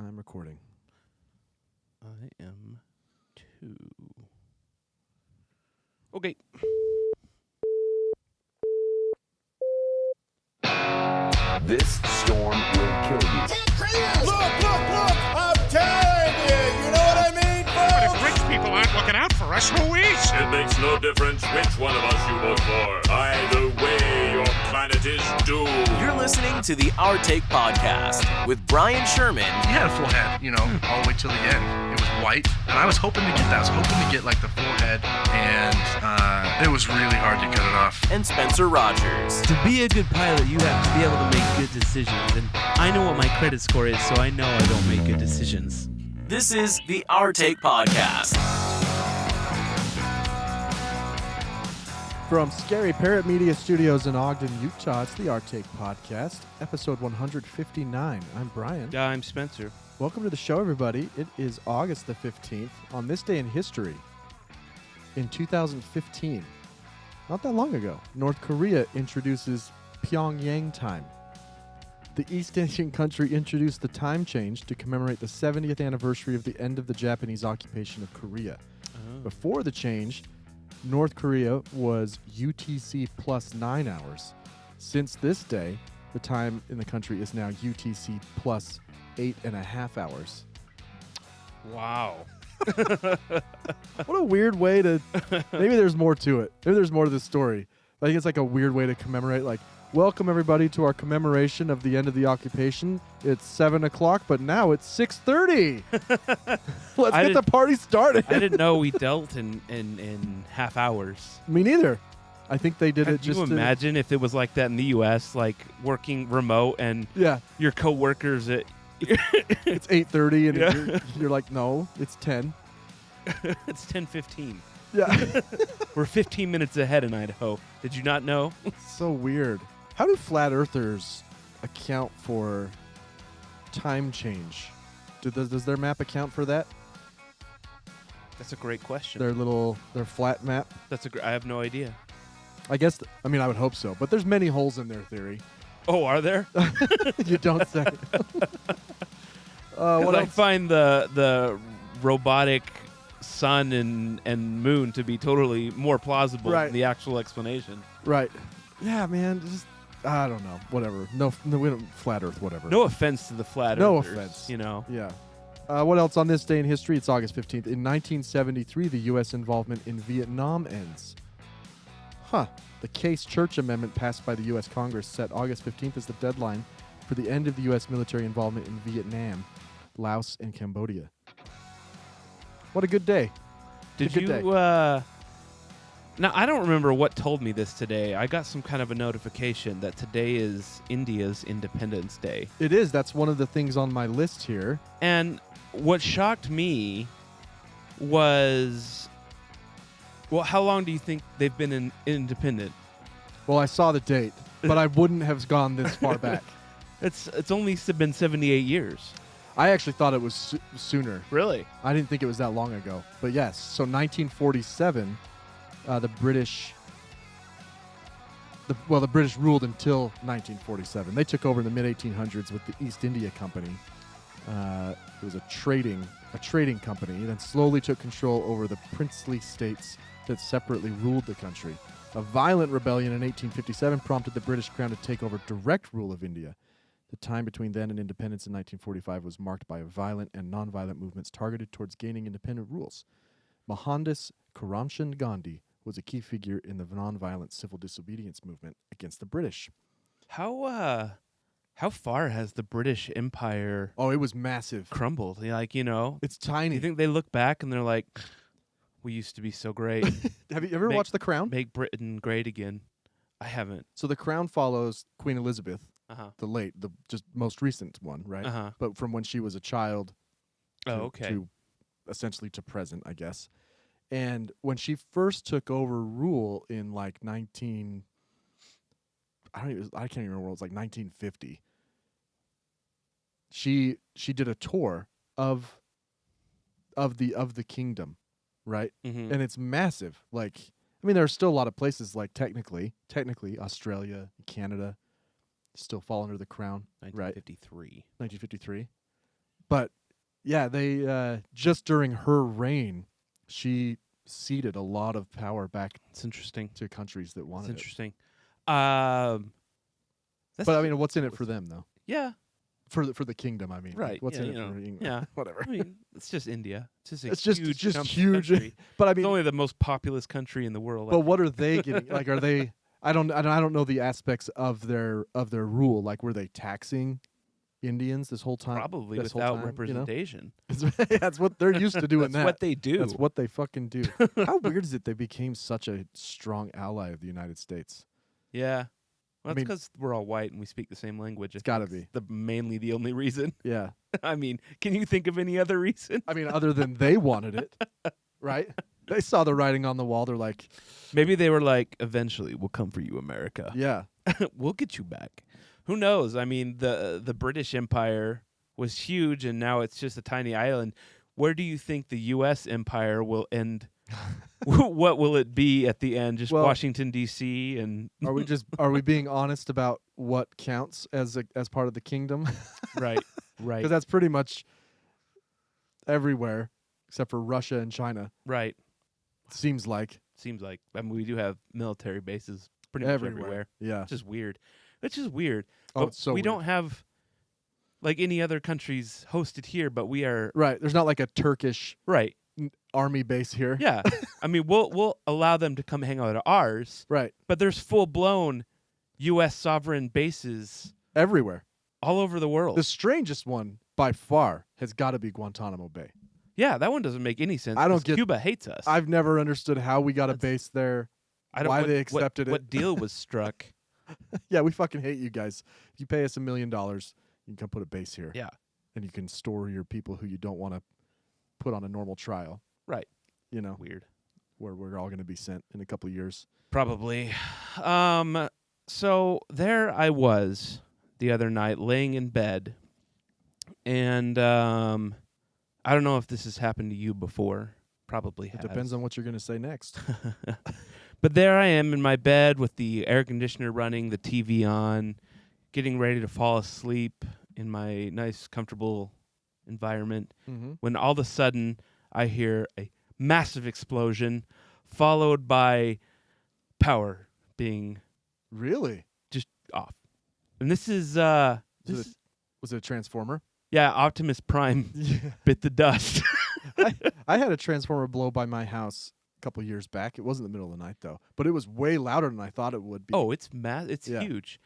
I'm recording. I am too. Okay. This storm will kill you. Look! I'm telling you! You know what I mean, But folks? if rich people aren't looking out for us, who is? It makes no difference which one of us you vote for. Either way, your planet is doomed. You're listening to the Our Take podcast with Bryan Sherman. He had a full head, all the way till the end. It was white, and I was hoping to get that. I was hoping to get like the full head, and it was really hard to cut it off. And Spencer Rogers. To be a good pilot, you have to be able to make good decisions. And I know what my credit score is, so I know I don't make good decisions. This is the Our Take podcast. From Scary Parrot Media Studios in Ogden, Utah, it's the Our Take Podcast, episode 159. I'm Bryan. Yeah, I'm Spencer. Welcome to the show, everybody. It is August the 15th. On this day in history, in 2015, not that long ago, North Korea introduces Pyongyang time. The East Asian country introduced the time change to commemorate the 70th anniversary of the end of the Japanese occupation of Korea. Before the change, North Korea was UTC plus 9 hours. Since this day, the time in the country is now UTC plus 8.5 hours. Wow. What a weird way to... Maybe there's more to it. Maybe there's more to this story. I think it's like a weird way to commemorate, like, welcome everybody to our commemoration of the end of the occupation. It's 7 o'clock, but now it's 6:30. Let's get the party started. I didn't know we dealt in half hours. Me neither. I think they did it Can just you imagine if it was like that in the U.S., like working remote and your coworkers at... It's 8:30 and you're like, no, it's 10. It's 10:15. Yeah. We're 15 minutes ahead in Idaho. Did you not know? So weird. How do flat earthers account for time change? Does their map account for that? That's a great question. Their flat map? I have no idea. I guess, I would hope so. But there's many holes in their theory. Oh, are there? You don't say. What I else? find the robotic sun and moon to be totally more plausible than the actual explanation. Right. Yeah, man. Just, I don't know. Whatever. No, we don't, flat earth, whatever. No offense to the flat No earthers. offense. Yeah. What else on this day in history? It's August 15th. In 1973, the U.S. involvement in Vietnam ends. The Case-Church Amendment passed by the U.S. Congress set August 15th as the deadline for the end of the U.S. military involvement in Vietnam, Laos, and Cambodia. What a good day. Did you... Day. Now, I don't remember what told me this today. I got some kind of a notification that today is India's Independence Day. It is. That's one of the things on my list here. And what shocked me was... Well, how long do you think they've been independent? Well, I saw the date, but I wouldn't have gone this far back. It's only been 78 years. I actually thought it was sooner. Really? I didn't think it was that long ago. But yes, so 1947, the British ruled until 1947. They took over in the mid-1800s with the East India Company. It was a trading company, and then slowly took control over the princely states that separately ruled the country. A violent rebellion in 1857 prompted the British Crown to take over direct rule of India. The time between then and independence in 1945 was marked by violent and non-violent movements targeted towards gaining independent rules. Mohandas Karamchand Gandhi was a key figure in the non-violent civil disobedience movement against the British. How far has the British Empire... Oh, it was massive. Crumbled? It's tiny. You think they look back and they're like, we used to be so great. Have you ever watched The Crown? Make Britain great again. I haven't. So The Crown follows Queen Elizabeth, the just most recent one, right? But from when she was a child to essentially to present, I guess. And when she first took over rule in like I can't even remember, it was like 1950. She did a tour of the kingdom, right? Mm-hmm. And it's massive. Like, there are still a lot of places like technically Australia, Canada still fall under the crown, 1953. right? 1953. But yeah, they just during her reign, she ceded a lot of power back It's interesting. to countries that It's wanted it. interesting. But I mean, what's in it for them though? Yeah. For the kingdom, I mean. Right. What's yeah, in it you know, for England? Yeah. Whatever. I mean, it's just India. It's just a It's just huge, huge. country. But I It's mean, only the most populous country in the world. but what are they getting? Like, are they? I don't know the aspects of their rule. Like, were they taxing Indians this whole time? Probably this whole without time, representation. That's what they're used to doing. That's what they do. That's what they fucking do. How weird is it they became such a strong ally of the United States? Yeah. Well, I it's mean- because we're all white and we speak the same language. It's gotta be. Mainly the only reason. Yeah. I mean, can you think of any other reason? I mean, other than they wanted it, right? They saw the writing on the wall. They're like, Maybe they were like, eventually we'll come for you, America. yeah. We'll get you back. Who knows? I mean, the British Empire was huge, and now it's just a tiny island. Where do you think the U.S. empire will end? What will it be at the end? Just Well- Washington D.C. and Are we being honest about what counts as part of the kingdom? right. Because that's pretty much everywhere except for Russia and China. Right. Seems like Seems like. I mean, we do have military bases pretty much everywhere. Yeah. It's just weird. It's just weird. Oh, But it's so we weird. don't have like any other countries hosted here, but we are Right. There's not like a Turkish right. army base here. Yeah. I mean, we'll allow them to come hang out at ours, Right. but there's full-blown U.S. sovereign bases Everywhere. all over the world. The strangest one by far has got to be Guantanamo Bay. Yeah, that one doesn't make any sense. I don't 'cause get- Cuba hates us. I've never understood how we got a That's- base there. I don't why what, they what- accepted it. What deal was struck? Yeah, we fucking hate you guys. If you pay us $1 million, you can come put a base here. Yeah. And you can store your people who you don't want to put on a normal trial. Right. You know, Weird. where we're all going to be sent in a couple of years. Probably. So there I was the other night laying in bed, and I don't know if this has happened to you before. Probably It has. depends on what you're going to say next. But there I am in my bed with the air conditioner running, the TV on, getting ready to fall asleep in my nice, comfortable environment, Mm-hmm. when all of a sudden I hear a massive explosion followed by power being Really? just off. And this is Was it a transformer? yeah, Optimus Prime Yeah. bit the dust. I had a transformer blow by my house a couple years back. It wasn't the middle of the night though, but it was way louder than I thought it would be. Oh, it's it's Yeah. huge.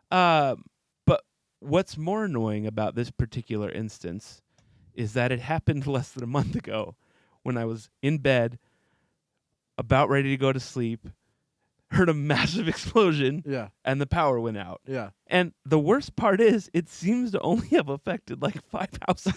But what's more annoying about this particular instance is that it happened less than a month ago when I was in bed, about ready to go to sleep, heard a massive explosion, Yeah. and the power went out. Yeah. And the worst part is, it seems to only have affected like 5 houses.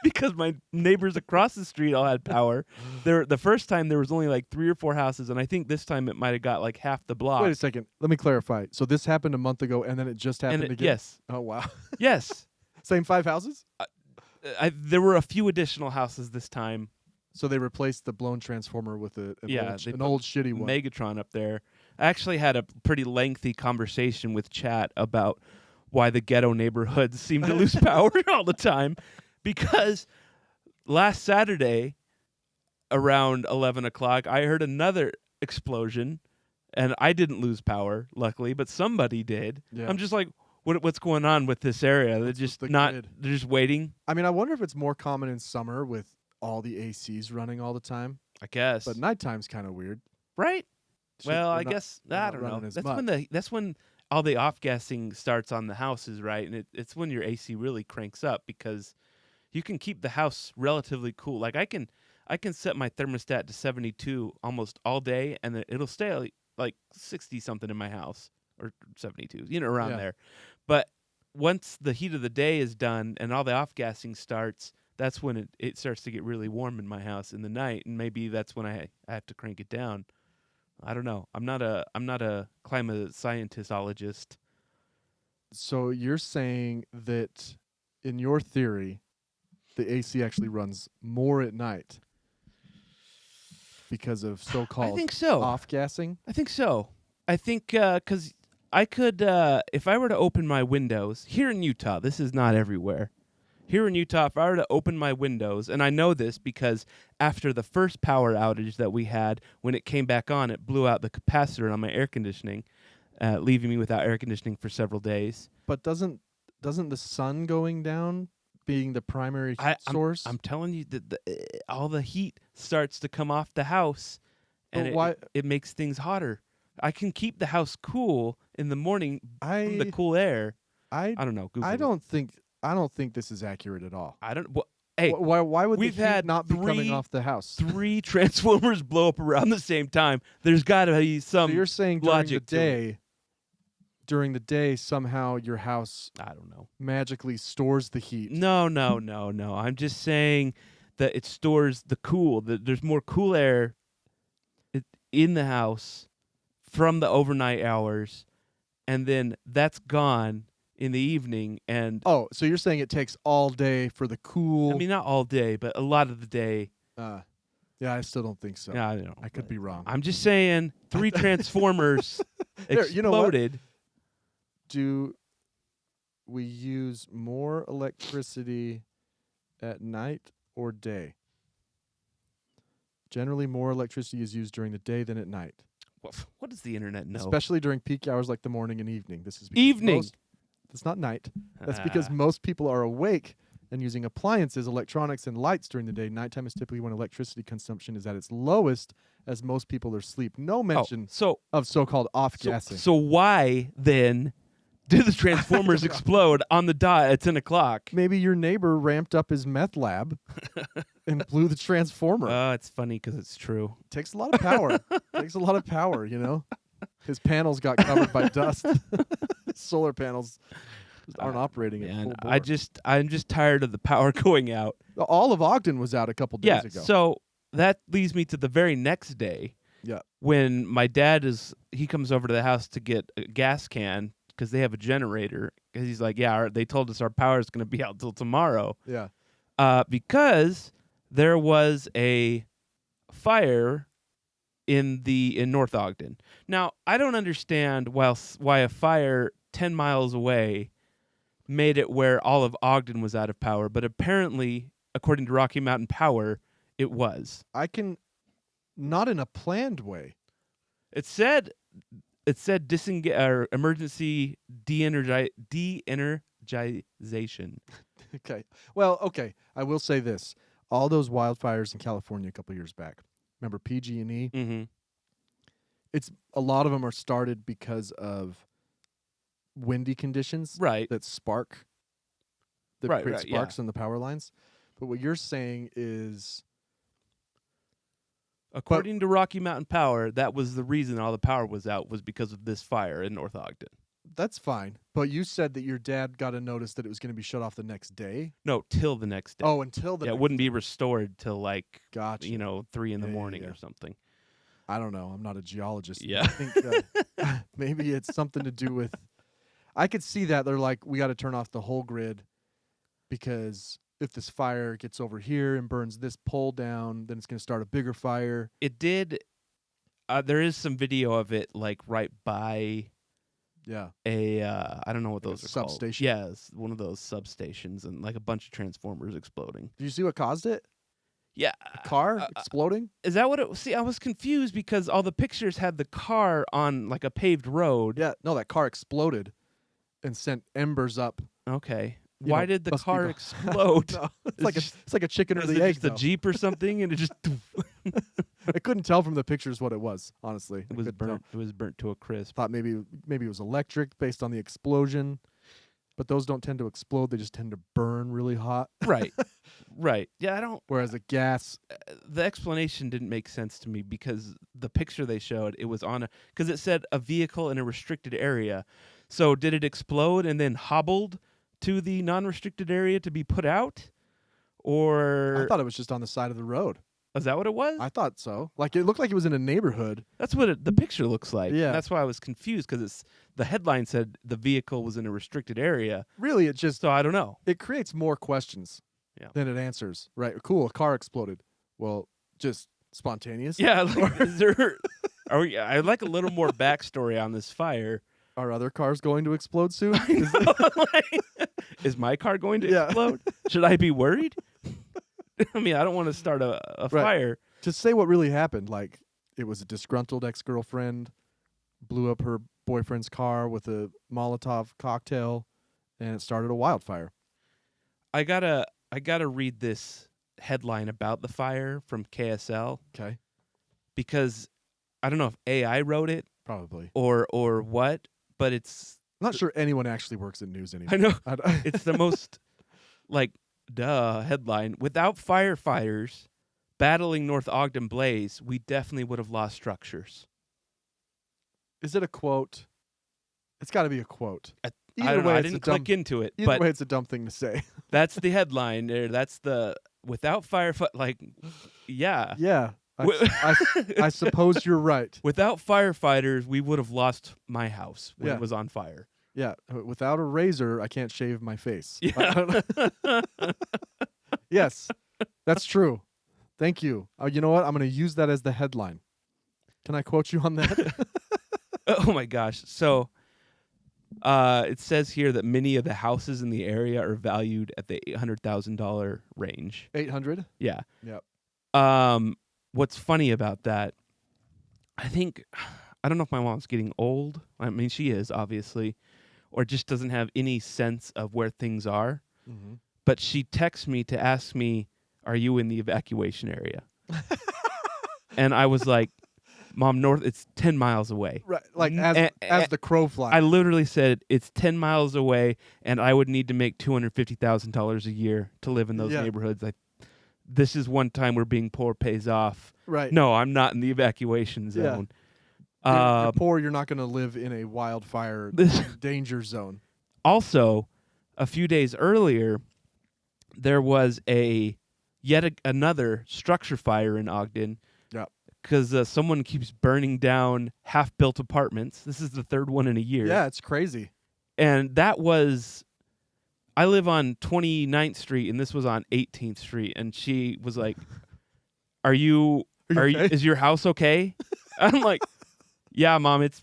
Because my neighbors across the street all had power. The first time there was only like 3 or 4 houses, and I think this time it might have got like half the block. Wait a second. Let me clarify. So this happened a month ago, and then it just happened again. Yes, Oh wow. yes. Same 5 houses. There were a few additional houses this time. So they replaced the blown transformer with an Yeah, old, they an put old shitty one. Megatron up there. I actually had a pretty lengthy conversation with chat about why the ghetto neighborhoods seem to lose power all the time, because last Saturday around 11 o'clock, I heard another explosion, and I didn't lose power, luckily, but somebody did. Yeah. I'm just like, what's going on with this area? They're just the not. grid. They're just waiting. I mean, I wonder if it's more common in summer with all the ACs running all the time, I guess. but nighttime's kind of weird. Right? Shit, Well, they're I not- guess they're I not don't know. running as That's when all the off gassing starts on the houses, right? And it's when your AC really cranks up, because you can keep the house relatively cool. Like I can set my thermostat to 72 almost all day, and it'll stay like 60 something in my house, or 72, around Yeah. there. But once the heat of the day is done and all the off gassing starts, that's when it starts to get really warm in my house in the night, and maybe that's when I have to crank it down. I don't know. I'm not a climate scientistologist. So you're saying that in your theory, the AC actually runs more at night because of so-called I think so. off-gassing? I think so. I think because I could, if I were to open my windows here in Utah, this is not everywhere. here in Utah, if I were to open my windows, and I know this because after the first power outage that we had, when it came back on, it blew out the capacitor on my air conditioning, leaving me without air conditioning for several days. But doesn't the sun going down being the primary source? I'm telling you that all the heat starts to come off the house, and it makes things hotter. I can keep the house cool in the morning from the cool air. I don't know. Google I don't think this is accurate at all. I don't. Well, hey, why would we've the heat had not be coming off the house? 3 transformers blow up around the same time. There's got to be some. So you're saying during the day, somehow your house, I don't know, magically stores the heat. No. I'm just saying that it stores the cool. There's more cool air in the house from the overnight hours, and then that's gone in the evening. And so you're saying it takes all day for the cool? I mean, not all day, but a lot of the day. Yeah, I still don't think so. Yeah, I know. I could be wrong. I'm just saying 3 transformers exploded. You know what? Do we use more electricity at night or day? Generally, more electricity is used during the day than at night. What does the internet know? Especially during peak hours like the morning and evening. This is evening. It's not night. That's because most people are awake and using appliances, electronics, and lights during the day. Nighttime is typically when electricity consumption is at its lowest, as most people are asleep. No mention of so-called off-gassing. So why then do the transformers explode on the dot at 10 o'clock? Maybe your neighbor ramped up his meth lab and blew the transformer. It's funny because it's true. Takes a lot of power. Takes a lot of power, you know? His panels got covered by dust. Solar panels aren't operating at full bore. I'm just tired of the power going out. All of Ogden was out a couple days ago. So that leads me to the very next day. Yeah. When my dad he comes over to the house to get a gas can because they have a generator. Because he's like, they told us our power is going to be out till tomorrow. Yeah. Because there was a fire in North Ogden. Now, I don't understand why a fire 10 miles away made it where all of Ogden was out of power, but apparently, according to Rocky Mountain Power, it was. Not in a planned way. It said emergency de-energization. Okay. Well, okay. I will say this. All those wildfires in California a couple years back. Remember PG&E? Mm-hmm. It's a lot of them are started because of windy conditions, right? That create sparks in the power lines. But what you're saying is, according to Rocky Mountain Power, that was the reason all the power was out, was because of this fire in North Ogden. That's fine. But you said that your dad got a notice that it was going to be shut off the next day? No, till the next day. Oh, until the next it wouldn't be restored till 3 in the Yeah, morning yeah. or something. I don't know. I'm not a geologist. Yeah. I think maybe it's something to do with... I could see that. They're like, we got to turn off the whole grid because if this fire gets over here and burns this pole down, then it's going to start a bigger fire. It did. There is some video of it right by... Yeah. I don't know what those are called. Substation? Yeah, it's one of those substations and a bunch of transformers exploding. Do you see what caused it? Yeah. A car exploding? Is that what it was? See, I was confused because all the pictures had the car on a paved road. Yeah. No, that car exploded and sent embers up. Okay. Why did the car explode? No, it's like a chicken or the egg. Just a Jeep or something, and it just... I couldn't tell from the pictures what it was, honestly. It was burnt. It was burnt to a crisp. Thought maybe it was electric based on the explosion, but those don't tend to explode. They just tend to burn really hot. Right. Right. Yeah, I don't... Whereas a gas... the explanation didn't make sense to me because the picture they showed, it was on because it said a vehicle in a restricted area. So did it explode and then hobbled to the non-restricted area to be put out? Or... I thought it was just on the side of the road. Is that what it was? I thought so. It looked like it was in a neighborhood. That's what the picture looks like. Yeah. That's why I was confused because the headline said the vehicle was in a restricted area. Really, it just... So I don't know. It creates more questions than it answers. Right. Cool. A car exploded. Well, just spontaneous. Yeah. Is there... I'd like a little more backstory on this fire. Are other cars going to explode soon? Is my car going to Yeah. explode? Should I be worried? I mean, I don't want to start a Right. fire. To say what really happened, like it was a disgruntled ex-girlfriend, blew up her boyfriend's car with a Molotov cocktail, and it started a wildfire. I gotta read this headline about the fire from KSL Okay, because I don't know if AI wrote it probably. or what, but it's I'm not sure anyone actually works in news anymore. I know I- it's the most like headline. Without firefighters battling North Ogden blaze, we definitely would have lost structures. Is it a quote? It's got to be a quote. I Either don't know. way, I it's a didn't dumb- click into it, Either but way, it's a dumb thing to say. that's the headline there. That's the without firefight. Like, yeah. Yeah, Wi- I suppose you're right. Without firefighters, we would have lost my house when Yeah. it was on fire. Yeah, without a razor, I can't shave my face. Yeah. Yes, that's true. Thank you. You know what? I'm going to use that as the headline. Can I quote you on that? Oh my gosh. So it says here that many of the houses in the area are valued at the $800,000 range. 800? Yeah. Yep. What's funny about that, I don't know if my mom's getting old. I mean, she is, obviously, or just doesn't have any sense of where things are. Mm-hmm. But she texts me to ask me, are you in the evacuation area? And I was like, Mom, it's 10 miles away. Right, like Mm, as the crow flies. I literally said, it's 10 miles away, and I would need to make $250,000 a year to live in those Yeah. neighborhoods. This is one time where being poor pays off. Right. No, I'm not in the evacuation zone. You're poor. You're not going to live in a wildfire danger zone. Also, a few days earlier, there was another structure fire in Ogden. Yep. Because someone keeps burning down half-built apartments. This is the third one in a year. Yeah, it's crazy. And that was, I live on 29th Street, and this was on 18th Street. And she was like, is your house okay? I'm like, yeah, Mom, it's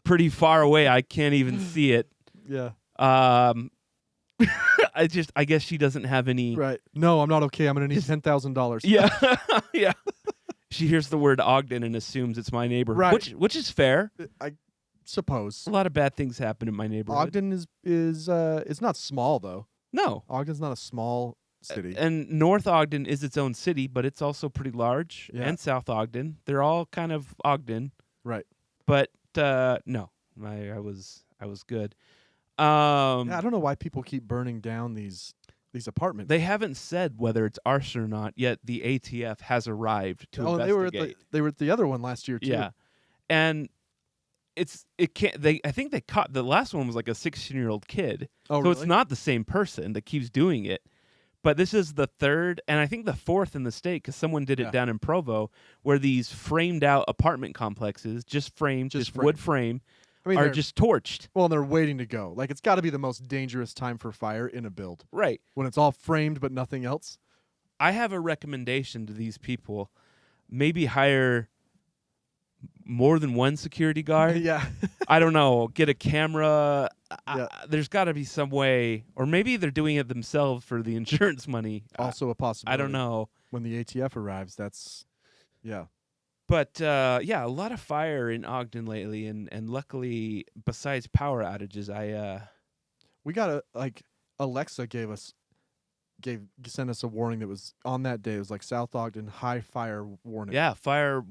pretty far away. I can't even see it. Yeah. I guess she doesn't have any. Right. No, I'm not okay. I'm going to need $10,000. Yeah. Yeah. She hears the word Ogden and assumes it's my neighborhood, Right. which is fair. I suppose. A lot of bad things happen in my neighborhood. Ogden is it's not small though. No. Ogden's not a small city. And North Ogden is its own city, but it's also pretty large. Yeah. And South Ogden. They're all kind of Ogden. Right. But no. I was good. Yeah, I don't know why people keep burning down these apartments. They haven't said whether it's arson or not, yet the ATF has arrived to investigate. they were at the other one last year too. Yeah. And I think they caught the last one was like a 16-year-old kid. Oh, so it's really? not the same person that keeps doing it. But this is the third and I think the fourth in the state because someone did it down in Provo where these framed out apartment complexes, just wood frame, I mean, are they're- just torched. Well, and they're waiting to go. Like it's got to be the most dangerous time for fire in a build. Right. When it's all framed but nothing else. I have a recommendation to these people. Maybe hire more than one security guard. Yeah. I don't know. Get a camera. Yeah. There's got to be some way, or maybe they're doing it themselves for the insurance money. Also a possibility. I don't know. When the ATF arrives, yeah. But yeah, a lot of fire in Ogden lately, and luckily, besides power outages, We got Alexa sent us a warning that was on that day. It was like South Ogden high fire warning. yeah, fire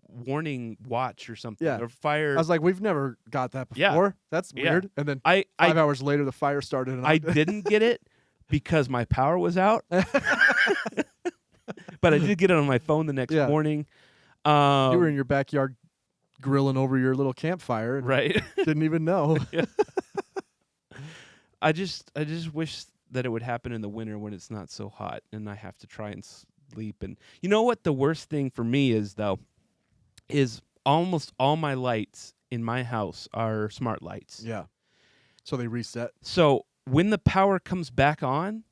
warning watch or something. Yeah. Or fire. I was like, we've never got that Yeah. before. That's Yeah. weird. And then I 5 hours later, the fire started. In I Ogden. didn't get it because my power was out. But I did get it on my phone the next Yeah. morning. You were in your backyard grilling over your little campfire. And right. Didn't even know. Yeah. I just wish that it would happen in the winter when it's not so hot and I have to try and sleep. And you know what the worst thing for me is though, is almost all my lights in my house are smart lights. Yeah. So they reset. So when the power comes back on,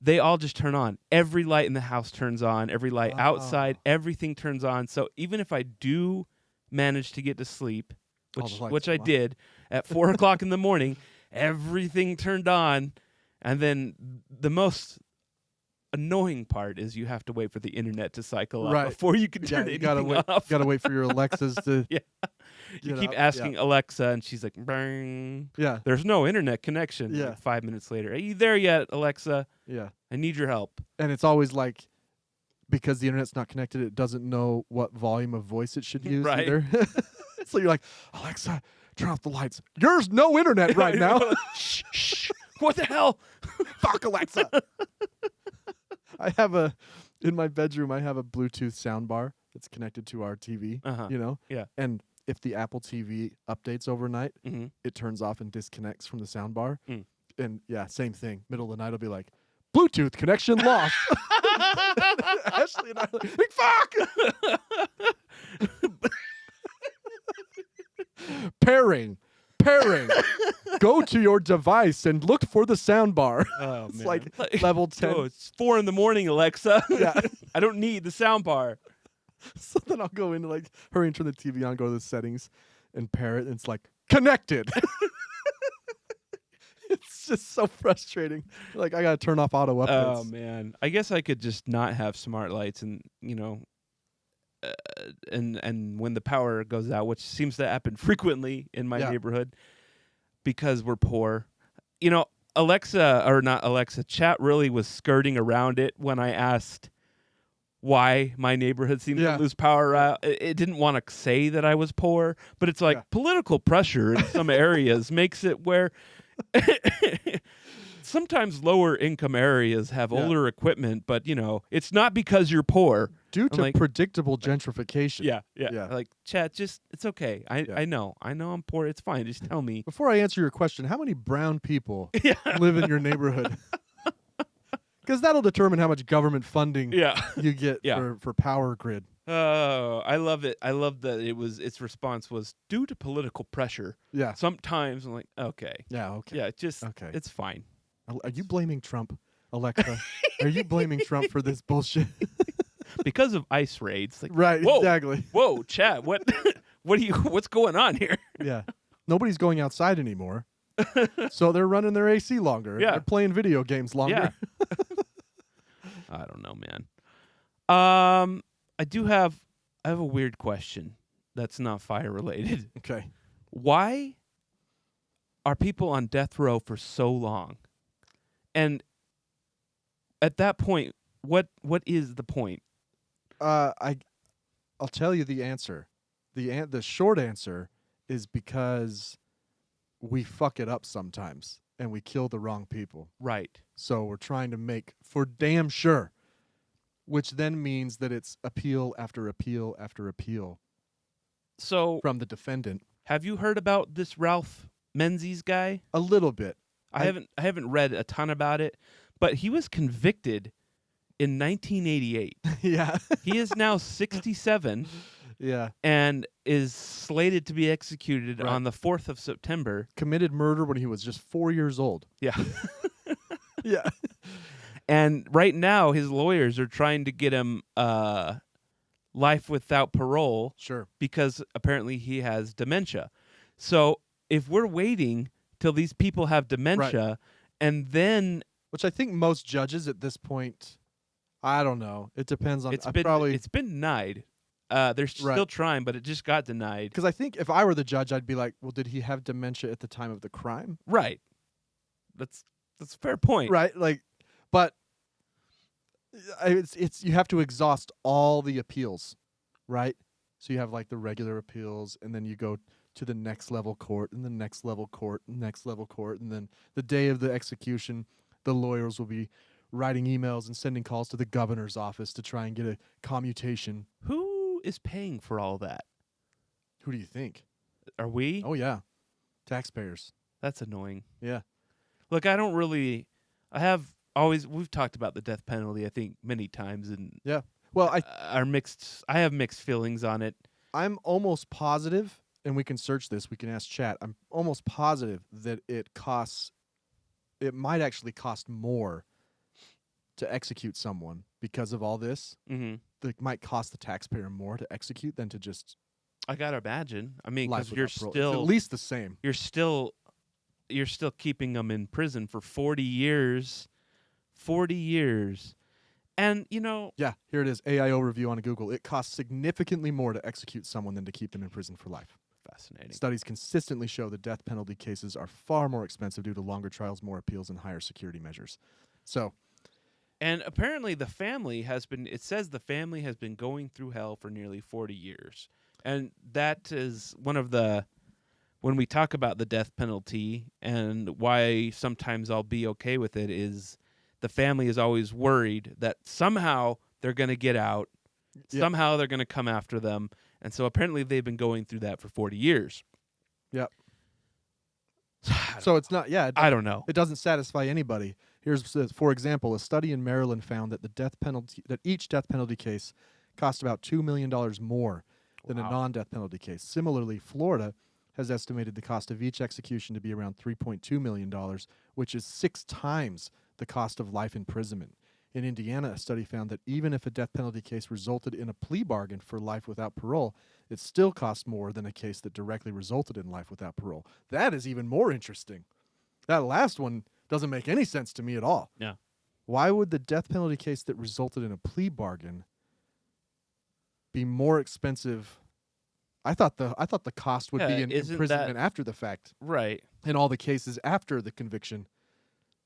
they all just turn on. Every light in the house turns on. Every light outside, everything turns on. So even if I do manage to get to sleep, All the lights which I come on. did at 4 o'clock in the morning. Everything turned on, and then the most annoying part is you have to wait for the internet to cycle up Right. before you can turn you anything gotta wait. off. Gotta wait for your Alexas to. Yeah. You get keep up. asking Alexa, and she's like, "Bang." Yeah. There's no internet connection. Yeah. Like 5 minutes later, are you there yet, Alexa? Yeah. I need your help. And it's always like, because the internet's not connected, it doesn't know what volume of voice it should use Right. either. So you're like, Alexa, turn off the lights. There's no internet right now. Shh, shh. What the hell? Fuck Alexa. In my bedroom, I have a Bluetooth soundbar that's connected to our TV, Uh-huh. you know? Yeah. And if the Apple TV updates overnight, Mm-hmm. it turns off and disconnects from the soundbar. Mm. And yeah, same thing. Middle of the night, it'll be like, Bluetooth connection lost. Ashley and I are like, fuck! Pairing. Go to your device and look for the soundbar. Oh, It's man. like level 10. Oh, it's 4 in the morning, Alexa. Yeah. I don't need the sound bar. So then I'll go into like, hurry and turn the TV on, go to the settings and pair it. And it's like, connected. It's just so frustrating. Like, I got to turn off auto updates. Oh man, I guess I could just not have smart lights, and and when the power goes out, which seems to happen frequently in my Yeah. neighborhood, because we're poor. Alexa, or not Alexa, chat really was skirting around it when I asked why my neighborhood seems Yeah. to lose power out. It didn't want to say that I was poor, but it's like Yeah. political pressure in some areas makes it where sometimes lower income areas have Yeah. older equipment, but it's not because you're poor. Due to like- predictable gentrification. Yeah. Like, chat, just it's okay. I know I'm poor. It's fine. Just tell me. Before I answer your question, how many brown people Yeah. live in your neighborhood? Because that'll determine how much government funding Yeah. you get Yeah. for power grid. Oh, I love it. I love that its response was due to political pressure. Yeah. Sometimes I'm like, okay. Yeah. Okay. Yeah, just Okay. it's fine. Are you blaming Trump, Alexa? Are you blaming Trump for this bullshit? Because of ICE raids. Like, Right. Whoa, Exactly. Whoa, chat, what's going on here? Yeah. Nobody's going outside anymore. So they're running their AC longer. Yeah. They're playing video games longer. Yeah. I don't know, man. I have a weird question that's not fire related. Okay. Why are people on death row for so long? And at that point, what is the point? I'll tell you the answer. The short answer is because we fuck it up sometimes and we kill the wrong people. Right. So we're trying to make for damn sure, which then means that it's appeal after appeal after appeal So, from the defendant. have you heard about this Ralph Menzies guy? A little bit. I haven't read a ton about it, but he was convicted in 1988. Yeah. He is now 67 Yeah. and is slated to be executed Right. on the 4th of September. Committed murder when he was just 4 years old. Yeah. Yeah. And right now his lawyers are trying to get him life without parole Sure. because apparently he has dementia. So if we're waiting till these people have dementia and then Which I think most judges at this point, I don't know. It depends on. it's I been probably it's been denied. They're still Right. trying, but it just got denied. because I think if I were the judge, I'd be like, well, did he have dementia at the time of the crime? Right. That's a fair point. Right. Like, but it's you have to exhaust all the appeals, right? So you have like the regular appeals, and then you go to the next level court, and the next level court, and next level court, and then the day of the execution, the lawyers will be writing emails and sending calls to the governor's office to try and get a commutation. Who is paying for all that? Who do you think? Are we? Oh yeah, taxpayers. That's annoying. Yeah. Look, we've talked about the death penalty, I think, many times, and Yeah. Well, I have mixed feelings on it. I'm almost positive, and we can search this. We can ask chat. I'm almost positive that it might actually cost more to execute someone because of all this. Mm-hmm. It might cost the taxpayer more to execute than to just I gotta imagine. I mean, life because you're without parole. It's still at least the same. you're still keeping them in prison for 40 years. 40 years. And, Yeah, here it is. AI overview on Google. It costs significantly more to execute someone than to keep them in prison for life. fascinating. Studies consistently show the death penalty cases are far more expensive due to longer trials, more appeals, and higher security measures. So, And apparently the family has been going through hell for nearly 40 years. And that is one of when we talk about the death penalty and why sometimes I'll be okay with it is the family is always worried that somehow they're going to get out, somehow they're going to come after them. And so apparently they've been going through that for 40 years. yep. So it's not, I don't know. It doesn't satisfy anybody. Here's, for example, a study in Maryland found that each death penalty case cost about $2 million more than a non-death penalty case. Similarly, Florida has estimated the cost of each execution to be around $3.2 million, which is 6 times the cost of life imprisonment. In Indiana, a study found that even if a death penalty case resulted in a plea bargain for life without parole, it still costs more than a case that directly resulted in life without parole. That is even more interesting. That last one doesn't make any sense to me at all. Yeah. Why would the death penalty case that resulted in a plea bargain be more expensive? I thought the cost would be in imprisonment after the fact. Right. In all the cases after the conviction.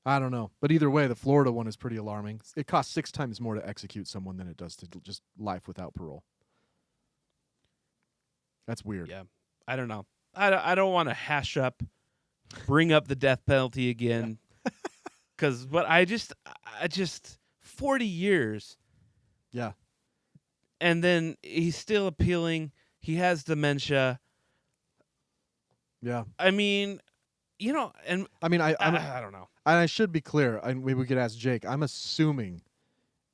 I don't know. But either way, the Florida one is pretty alarming. It costs 6 times more to execute someone than it does to just life without parole. That's weird. Yeah. I don't know. I don't want to bring up the death penalty again. Because I just 40 years. Yeah. And then he's still appealing. He has dementia. Yeah. I mean, and I mean, I don't know. And I should be clear, and maybe we could ask Jake, I'm assuming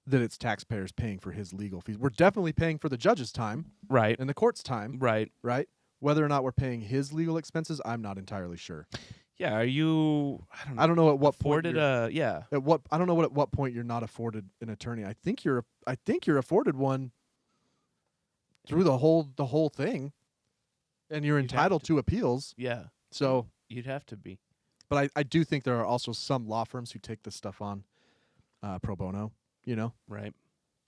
that it's taxpayers paying for his legal fees. We're definitely paying for the judge's time. Right. And the court's time. Right. Right? Whether or not we're paying his legal expenses, I'm not entirely sure. Yeah, are you I don't know at what afforded point I don't know at what point you're not afforded an attorney. I think you're afforded one through the whole thing. And you're entitled to appeals. Yeah. So you'd have to be. But I do think there are also some law firms who take this stuff on pro bono, Right.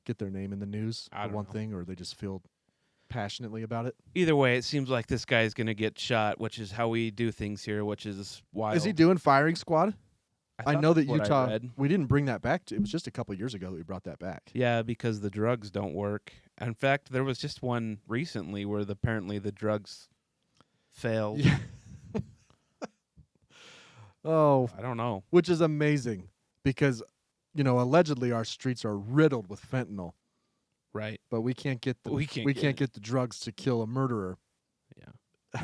Get their name in the news for one thing, or they just feel passionately about it. Either way, it seems like this guy is going to get shot, which is how we do things here, which is wild. Is he doing firing squad? I know that Utah, I we didn't bring that back. It was just a couple of years ago that we brought that back. Yeah, because the drugs don't work. In fact, there was just one recently where apparently the drugs failed. Yeah. Oh, I don't know. Which is amazing because, allegedly our streets are riddled with fentanyl. Right. But we can't get the drugs to kill a murderer. Yeah. I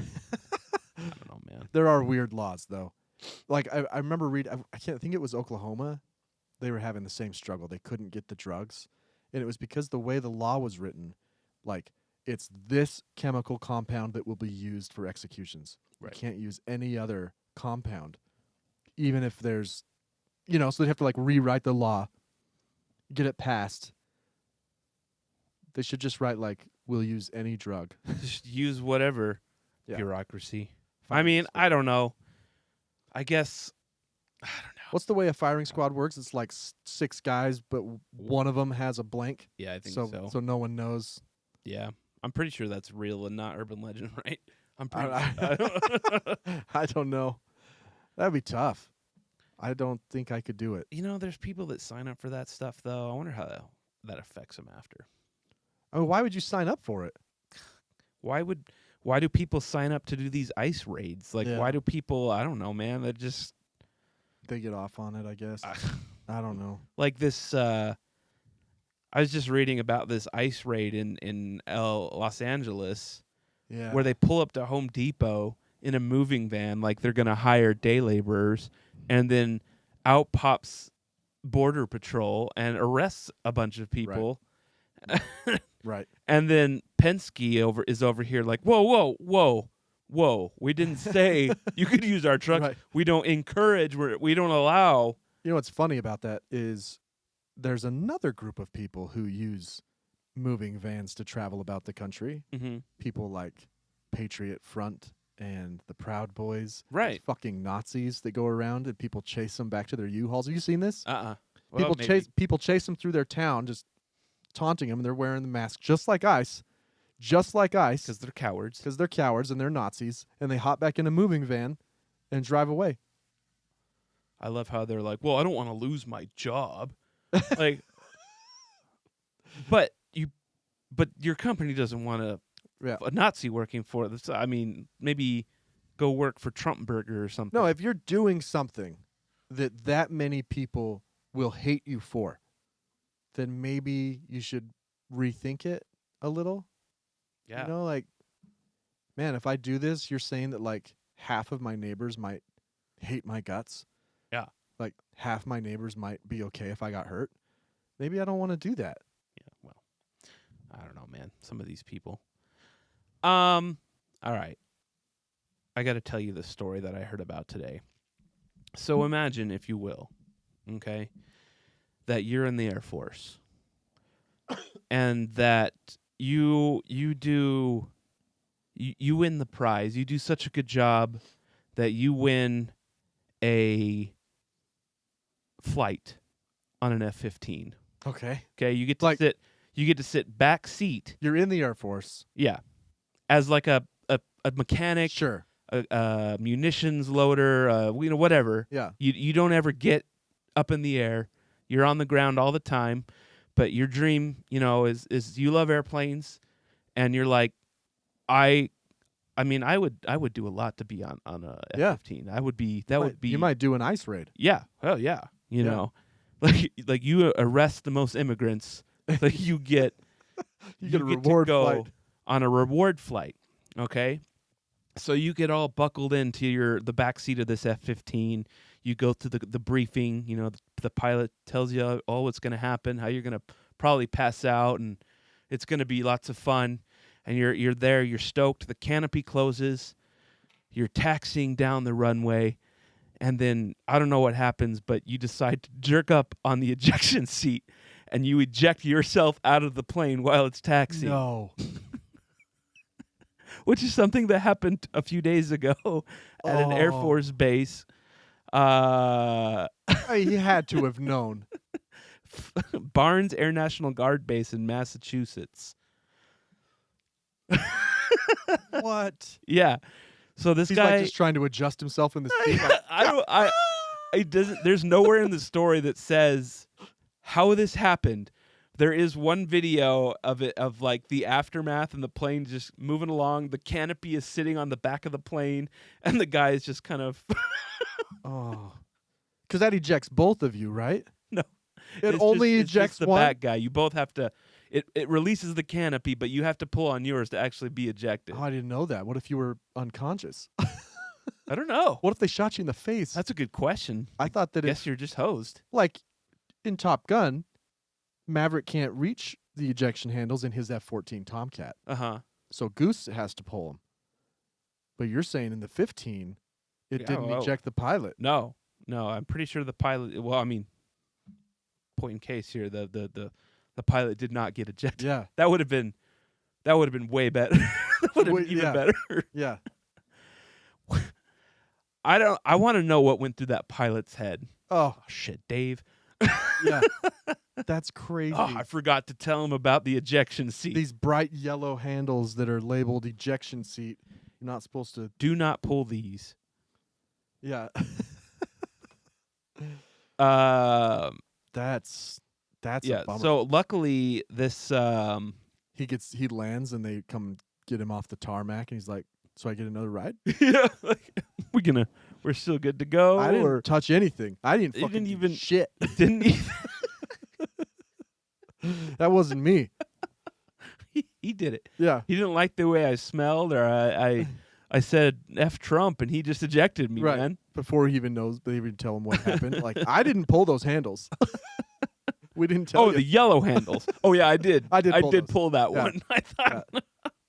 don't know, man. There are weird laws though. Like I remember I think it was Oklahoma. They were having the same struggle. They couldn't get the drugs. And it was because the way the law was written, like it's this chemical compound that will be used for executions. Right. You can't use any other compound. Even if there's, so they have to like rewrite the law, get it passed. They should just write like, we'll use any drug. Just use whatever Yeah. bureaucracy. I mean, I don't know. I guess, I don't know. What's the way a firing squad works? It's like 6 guys, but one of them has a blank. Yeah, I think so. So no one knows. Yeah. I'm pretty sure that's real and not urban legend, right? I'm pretty I don't know. That'd be tough. I don't think I could do it. There's people that sign up for that stuff, though. I wonder how that affects them after. I mean, why would you sign up for it? Why do people sign up to do these ICE raids? Like, why do people, I don't know, man, they get off on it, I guess. I don't know. Like this, I was just reading about this ICE raid in Los Angeles where they pull up to Home Depot in a moving van like they're going to hire day laborers, and then out pops Border Patrol and arrests a bunch of people. Right. And then Penske is over here like, whoa. We didn't say you could use our trucks. Right. We don't encourage. We don't allow. What's funny about that is there's another group of people who use moving vans to travel about the country. Mm-hmm. People like Patriot Front and the Proud Boys. Right. These fucking Nazis that go around and people chase them back to their U-Hauls. Have you seen this? Well, People chase them through their town, just taunting them, and they're wearing the mask just like ice, because they're cowards. Because they're cowards and they're Nazis, and they hop back in a moving van and drive away. I love how they're like, well, I don't want to lose my job. Like, but your company doesn't want a Nazi working for this. I mean, maybe go work for Trump Burger or something. No, if you're doing something that many people will hate you for, then maybe you should rethink it a little. Yeah. You know, like, man, if I do this, you're saying that like half of my neighbors might hate my guts. Yeah. Like half my neighbors might be okay if I got hurt. Maybe I don't want to do that. Yeah, well, I don't know, man. Some of these people. All right. I got to tell you the story that I heard about today. So imagine, if you will, okay, that you're in the Air Force and that you win the prize. You do such a good job that you win a flight on an F-15. Okay. Okay, you get to sit back seat. You're in the Air Force. Yeah. As like a mechanic, Sure. a munitions loader, whatever. Yeah. You don't ever get up in the air. You're on the ground all the time. But your dream, is you love airplanes, and you're like, I would do a lot to be on a F-15. I would be. That would be. You might do an ice raid. Yeah. Oh yeah. You know, like you arrest the most immigrants. Like you get. you get a reward to go flight on a reward flight. Okay. So you get all buckled into the back seat of this F-15. You go through the briefing. The pilot tells you all what's going to happen, how you're going to probably pass out, and it's going to be lots of fun. And you're there, you're stoked. The canopy closes. You're taxiing down the runway, and then I don't know what happens, but you decide to jerk up on the ejection seat, and you eject yourself out of the plane while it's taxiing. No. Which is something that happened a few days ago at an Air Force base. He had to have known. Barnes Air National Guard Base in Massachusetts. What? Yeah. So this He's guy like just trying to adjust himself in the seat. There's nowhere in the story that says how this happened. There is one video of it, of like the aftermath and the plane just moving along. The canopy is sitting on the back of the plane, and the guy is just kind of. Oh, because that ejects both of you, right? No, it only it's ejects just the one. back guy. You both have to. It releases the canopy, but you have to pull on yours to actually be ejected. Oh, I didn't know that. What if you were unconscious? I don't know. What if they shot you in the face? That's a good question. I thought that Guess you're just hosed. like in Top Gun, Maverick can't reach the ejection handles in his F-14 Tomcat. So Goose has to pull them. But you're saying in the 15, it didn't eject the pilot. No, I'm pretty sure the pilot. Well, I mean, point in case here, the pilot did not get ejected. Yeah, that would have been way better. That would have been even better. Yeah. I want to know what went through that pilot's head. Oh shit, Dave. Yeah. That's crazy. Oh, I forgot to tell him about the ejection seat. These bright yellow handles that are labeled ejection seat. You're not supposed to. Do not pull these. Yeah. That's yeah. a bummer. So luckily this he lands and they come get him off the tarmac and he's like, "So I get another ride?" Yeah. Like, we're still good to go. I didn't touch anything. I didn't fucking do shit. Didn't even. That wasn't me. He did it. Yeah. He didn't like the way I smelled, or I said F Trump, and he just ejected me, Right. man. Before he even knows, they even tell him what happened. Like, I didn't pull those handles. We didn't tell you. The yellow handles. Oh yeah, I did. I did pull that Yeah. one. I thought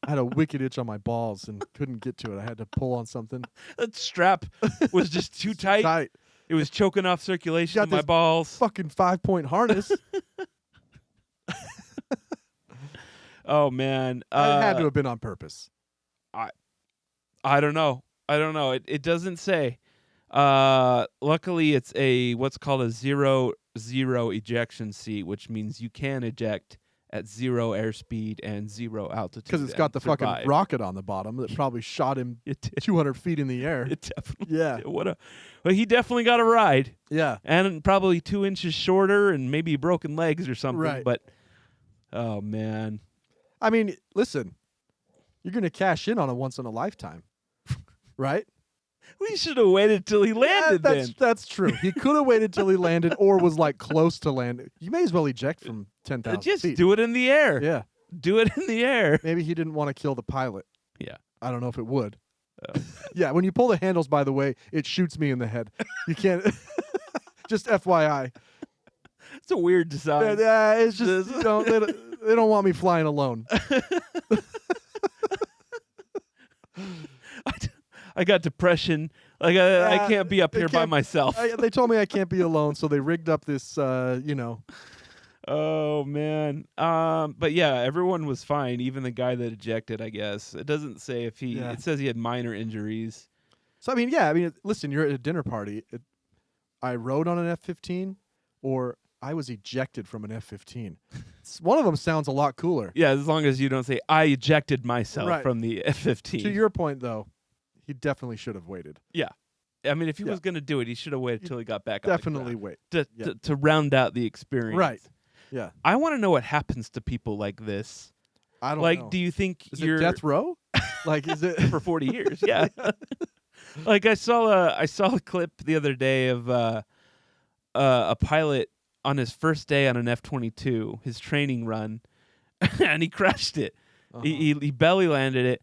I had a wicked itch on my balls and couldn't get to it. I had to pull on something. that strap was just too tight. Tight. It was choking off circulation Got in my this balls. Fucking 5-point harness. Oh man, It had to have been on purpose. I don't know. It doesn't say. Luckily, it's what's called a 0-0 ejection seat, which means you can eject at 0 airspeed and 0 altitude. Because it's got and the survive. fucking rocket on the bottom that probably shot him It did. 200 feet in the air. It definitely. Yeah. Did. Well, he definitely got a ride, Yeah. and probably 2 inches shorter, and maybe broken legs or something. Right. But oh man, I mean, listen, you're going to cash in on a once in a lifetime, right? we should have waited till he landed. Yeah, then that's true. He could have waited till he landed or was like close to landing. You may as well eject from 10,000 just feet. do it in the air. Yeah. Do it in the air. Maybe he didn't want to kill the pilot. Yeah. I don't know if it would. Oh. Yeah, when you pull the handles, by the way, it shoots me in the head. You can't. Just FYI. It's a weird design. Yeah, it's just they don't want me flying alone. I got depression. Like I can't be up they here by can't- myself. They told me I can't be alone, so they rigged up this. Oh man. But yeah, everyone was fine, even the guy that ejected, I guess. It doesn't say if he Yeah. it says he had minor injuries. So listen, you're at a dinner party. I rode on an F-15, or I was ejected from an F-15. One of them sounds a lot cooler. Yeah, as long as you don't say I ejected myself Right. from the F-15. To your point, though, he definitely should have waited. Yeah. I mean, if he Yeah. was going to do it, he should have waited till he got back Definitely on the wait. ground Yeah. to round out the experience. Right. Yeah. I want to know what happens to people like this. I don't Like, know. do you think Is you're it death row? Like, is it for 40 years? Yeah. Like I saw a clip the other day of a pilot on his first day on an F-22, his training run, and he crashed it. Uh-huh. He belly landed it.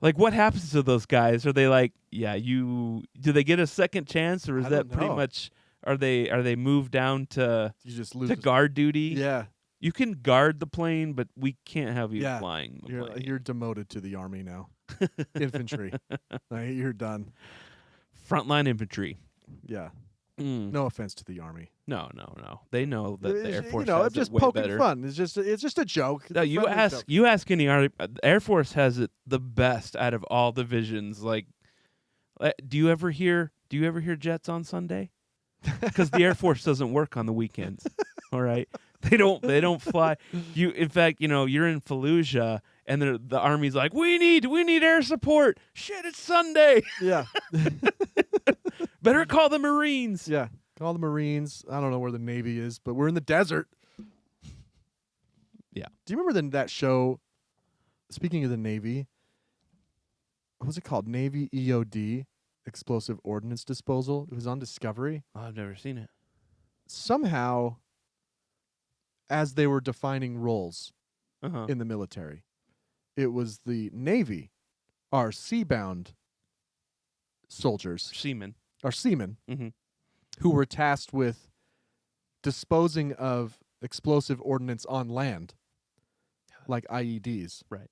Like, what happens to those guys? Are they like, do they get a second chance, or is I that don't pretty know. much? Are they moved down to You just lose. to guard duty? Yeah. You can guard the plane, but we can't have you Yeah. flying the plane. You're demoted to the army now. Infantry. You're done. Frontline infantry. Yeah. Mm. No offense to the army. No. They know that the Air Force it's has just it way poking better. fun. It's just a joke. It's No, a you friendly ask joke. you ask any Air Force has it the best out of all divisions. Like, do you ever hear jets on Sunday? Because the Air Force doesn't work on the weekends. All right, they don't fly. In fact, you're in Fallujah and the Army's like, we need air support. Shit, it's Sunday. Yeah. Better call the Marines. Yeah. Call the Marines. I don't know where the Navy is, but we're in the desert. Yeah. Do you remember that show? Speaking of the Navy, what was it called? Navy EOD, Explosive Ordnance Disposal. It was on Discovery. Oh, I've never seen it. Somehow, as they were defining roles Uh-huh. in the military, it was the Navy, our sea-bound soldiers, Seaman. our seamen, Mhm. who were tasked with disposing of explosive ordnance on land, like IEDs. Right.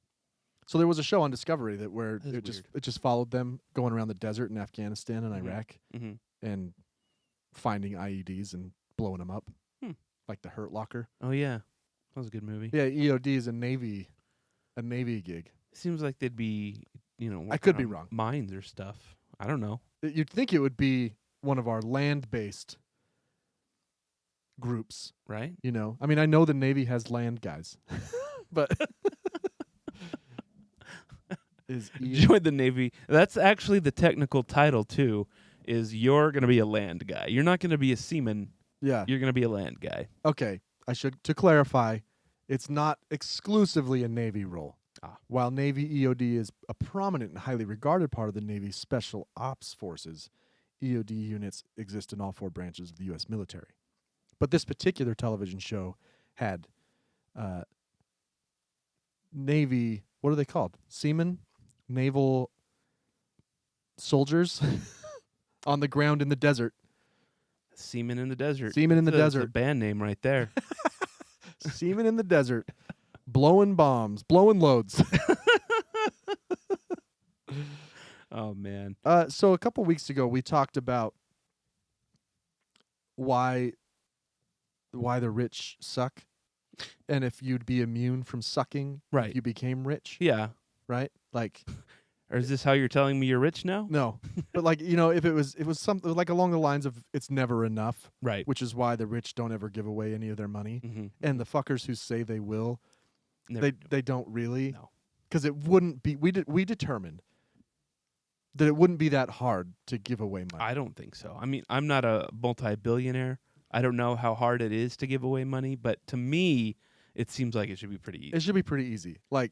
So there was a show on Discovery where That is it just followed them going around the desert in Afghanistan and Mhm. Iraq Mhm. and finding IEDs and blowing them up, like the Hurt Locker. Oh yeah, that was a good movie. Yeah, EOD is a Navy gig. Seems like they'd be, I could working be on wrong. Mines or stuff. I don't know. You'd think it would be one of our land-based groups. Right? I mean, I know the Navy has land guys, but is Join the Navy. That's actually the technical title too. Is you're gonna be a land guy. You're not gonna be a seaman. yeah. You're gonna be a land guy. Okay, to clarify, it's not exclusively a Navy role. While Navy EOD is a prominent and highly regarded part of the Navy's Special Ops Forces, EOD units exist in all 4 branches of the U.S. military. But this particular television show had Navy, what are they called? Seamen? Naval soldiers on the ground in the desert. Seaman in the desert. Seaman in the That's a desert. band name right there. Seamen in the desert, blowing bombs, blowing loads. Oh man. So a couple weeks ago, we talked about why the rich suck. and if you'd be immune from sucking, Right. if you became rich, Yeah. right? Like, Or is this how you're telling me you're rich now? no, but like if it was something like along the lines of it's never enough, Right. which is why the rich don't ever give away any of their money, Mm-hmm. and the fuckers who say they will, Never they don't really, No. because it wouldn't be. We determined that it wouldn't be that hard to give away money. I don't think so. I mean, I'm not a multi-billionaire. I don't know how hard it is to give away money, but to me, it seems like it should be pretty easy. It should be pretty easy. Like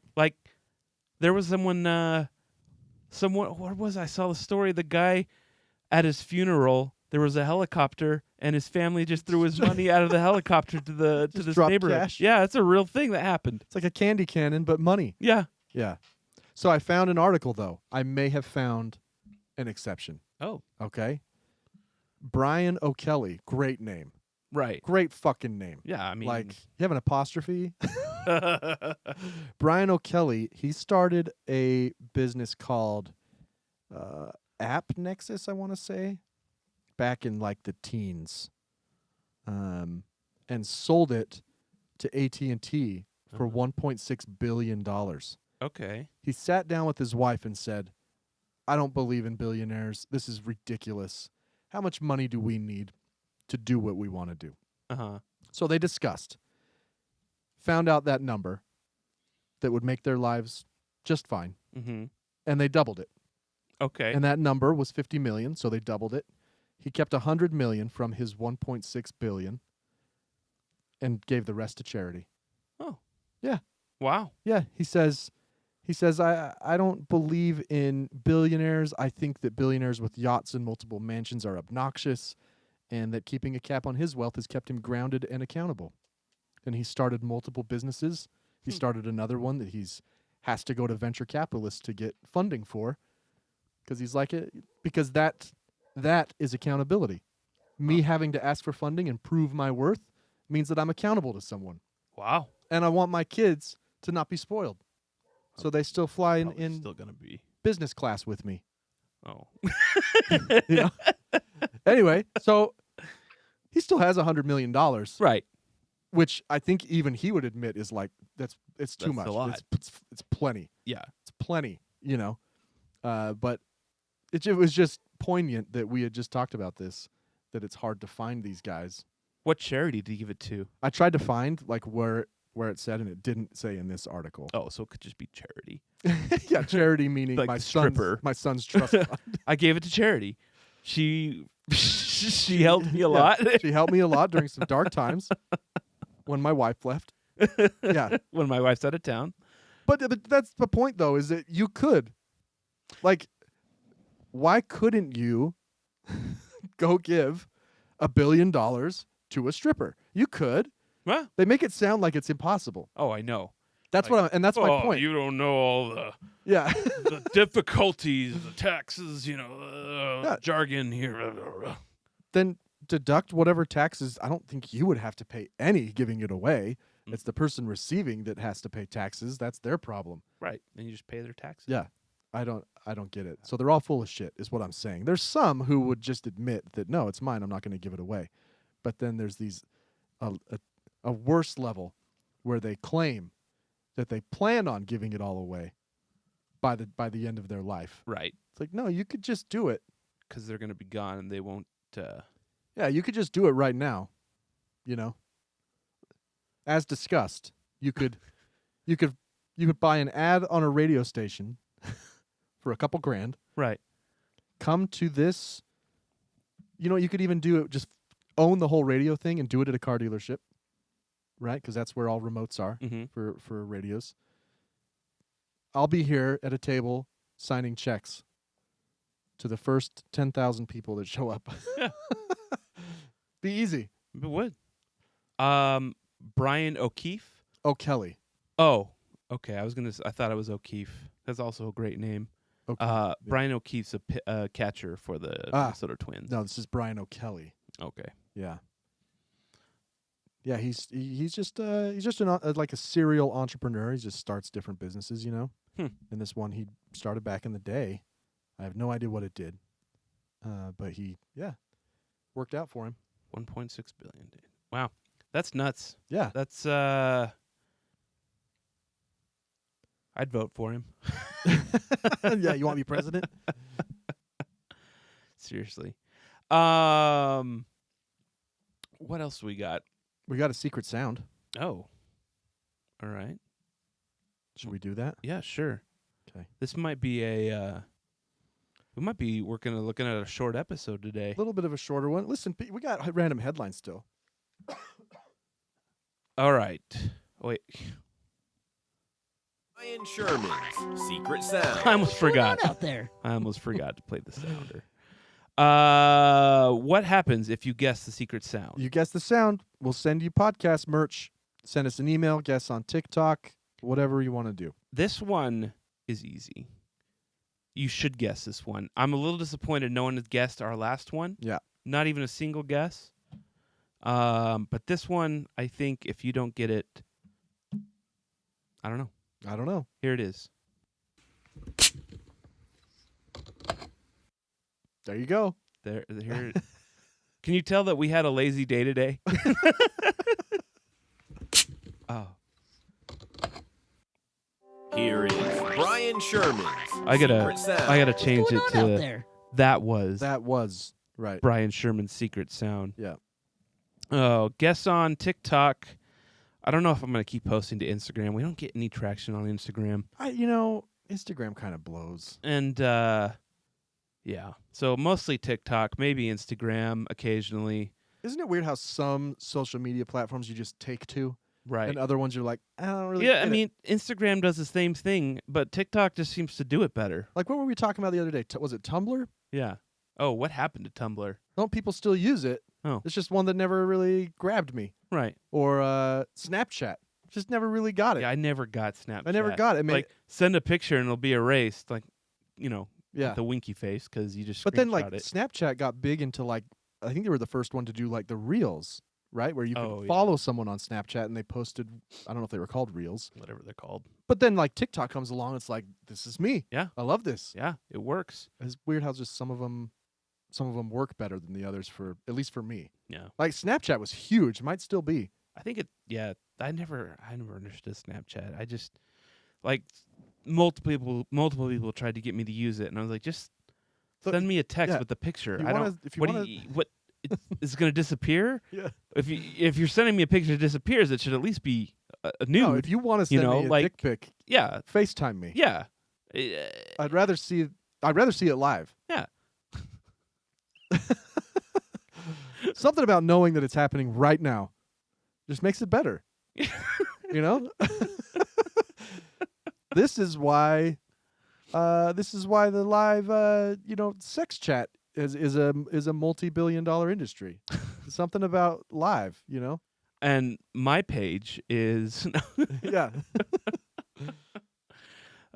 There was someone, what was I saw the story? The guy at his funeral, there was a helicopter, and his family just threw his money out of the helicopter to this dropped neighborhood. cash? Yeah, it's a real thing that happened. it's like a candy cannon, but money. Yeah. Yeah. So I found an article though. I may have found an exception. Oh, Okay. Bryan O'Kelly, great name. right. Great fucking name. Yeah, I mean, Like, you have an apostrophe? Bryan O'Kelly, he started a business called App Nexus, I want to say, back in like the teens, and sold it to AT&T for $1.6 billion. okay. He sat down with his wife and said, I don't believe in billionaires. This is ridiculous. How much money do we need to do what we want to do? Uh-huh. So they discussed, found out that number that would make their lives just fine, Mm-hmm. and they doubled it. Okay. And that number was 50 million, so they doubled it. He kept 100 million from his 1.6 billion and gave the rest to charity. Oh. Yeah. Wow. Yeah, he says I don't believe in billionaires. I think that billionaires with yachts and multiple mansions are obnoxious, and that keeping a cap on his wealth has kept him grounded and accountable. And he started multiple businesses. He started another one that has to go to venture capitalists to get funding for, because he's like it, because that is accountability. Me having to ask for funding and prove my worth means that I'm accountable to someone. Wow. And I want my kids to not be spoiled. So they still fly Probably in still gonna be. business class with me. Oh. You know? Anyway, so he still has $100 million, Right. which I think even he would admit is like it's too That's much. a lot. It's plenty. Yeah. It's plenty. You know, but it was just poignant that we had just talked about this. That it's hard to find these guys. What charity did you give it to? I tried to find like where it said, and it didn't say in this article. Oh, so it could just be charity. Yeah, charity meaning Like my the son's stripper. my son's trust fund. I gave it to charity. She helped me a lot. She helped me a lot during some dark times when my wife left. Yeah, When my wife's out of town. but that's the point though, is that you could, like, why couldn't you go give $1 billion to a stripper? You could. Well, They make it sound like it's impossible. oh, I know. That's that's my point. You don't know all the Yeah. the difficulties, the taxes, Yeah. jargon here. Then deduct whatever taxes. I don't think you would have to pay any giving it away. It's the person receiving that has to pay taxes. That's their problem. Right, and you just pay their taxes. Yeah. I don't get it. So they're all full of shit is what I'm saying. There's some who would just admit that no, it's mine. I'm not going to give it away. But then there's these a worse level where they claim that they plan on giving it all away by the end of their life. Right, It's like, no, you could just do it. because they're going to be gone and they won't. Yeah, you could just do it right now. You know. As discussed, you could buy an ad on a radio station for a couple grand. Right. Come to this. You know, you could even do it, just own the whole radio thing and do it at a car dealership, right? Because that's where all remotes are Mm-hmm. for radios. I'll be here at a table signing checks to the first 10,000 people that show up. Yeah. Be easy. It would. Brian O'Keefe. O'Kelly. Oh, okay. I thought it was O'Keefe. That's also a great name. Okay. Brian O'Keefe's a catcher for the Minnesota Twins. No, this is Bryan O'Kelly. Okay. Yeah. Yeah, he's just like a serial entrepreneur. He just starts different businesses, you know. And this one he started back in the day. I have no idea what it did, but he worked out for him. 1.6 billion, dude. Wow. That's nuts. Yeah. That's I'd vote for him. Yeah, you want to be president? Seriously. What else we got? We got a secret sound. Oh. All right. Should we do that? Yeah, sure. Okay. This might be we might be looking at a short episode today. A little bit of a shorter one. Listen, we got random headlines still. All right. Wait. Bryan Sherman's Secret Sound. I almost forgot. Out there. I almost forgot to play the sounder. What happens if you guess the secret sound? You guess the sound, we'll send you podcast merch. Send us an email, guess on TikTok, whatever you want to do. This one is easy. You should guess this one. I'm a little disappointed no one has guessed our last one. Yeah. Not even a single guess. But this one, I think if you don't get it, I don't know. Here it is. There you go. Here. Can you tell that we had a lazy day today? Oh. Here is Bryan Sherman's I Secret Sound. gotta change it What's going on out to there? that was Right. Bryan Sherman's secret sound. Yeah. Oh, guess on TikTok. I don't know if I'm gonna keep posting to Instagram. We don't get any traction on Instagram. Instagram kind of blows. And yeah. So mostly TikTok, maybe Instagram occasionally. Isn't it weird how some social media platforms you just take to, Right. and other ones you're like, I don't really. Yeah, get I it. mean, Instagram does the same thing, but TikTok just seems to do it better. Like what were we talking about the other day? Was it Tumblr? Yeah. Oh, what happened to Tumblr? Don't people still use it? Oh. It's just one that never really grabbed me. Right. Or Snapchat. Just never really got it. Yeah, I never got Snapchat. I never got it. I mean, like, send a picture and it'll be erased, like, yeah. the winky face, because you just But then, like, screenshot it. Snapchat got big into, like, I think they were the first one to do, like, the Reels, right? Where you could Oh, yeah. follow someone on Snapchat and they posted, I don't know if they were called Reels. Whatever they're called. But then, like, TikTok comes along. It's like, this is me. Yeah. I love this. Yeah, it works. It's weird how just some of them work better than the others, at least for me. Yeah. Like, Snapchat was huge. Might still be. I think I never understood Snapchat. I just, like, multiple people tried to get me to use it, and I was like, just send me a text with the picture. Is it going to disappear? Yeah. If you're sending me a picture that disappears, it should at least be a nude. No, if you want to send me a dick pic, yeah, FaceTime me. yeah. I'd rather see it live. Yeah. Something about knowing that it's happening right now just makes it better. You know? This is why the live sex chat is a multi-billion-dollar industry. Something about live, And my page is Yeah.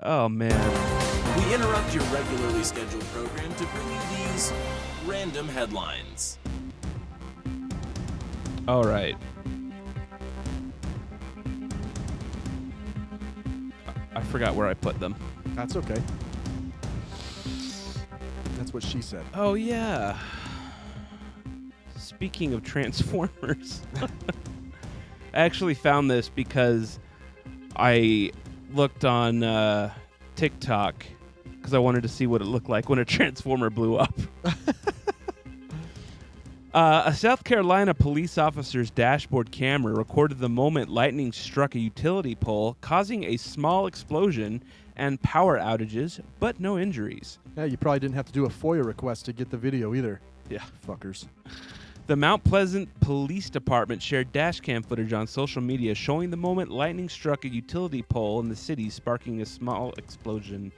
oh man. We interrupt your regularly scheduled program to bring you these random headlines. All right. I forgot where I put them. That's okay. That's what she said. Oh yeah. Speaking of Transformers, I actually found this because I looked on TikTok because I wanted to see what it looked like when a Transformer blew up. A South Carolina police officer's dashboard camera recorded the moment lightning struck a utility pole, causing a small explosion and power outages, but no injuries. Yeah, you probably didn't have to do a FOIA request to get the video either. Yeah. Fuckers. The Mount Pleasant Police Department shared dashcam footage on social media showing the moment lightning struck a utility pole in the city, sparking a small explosion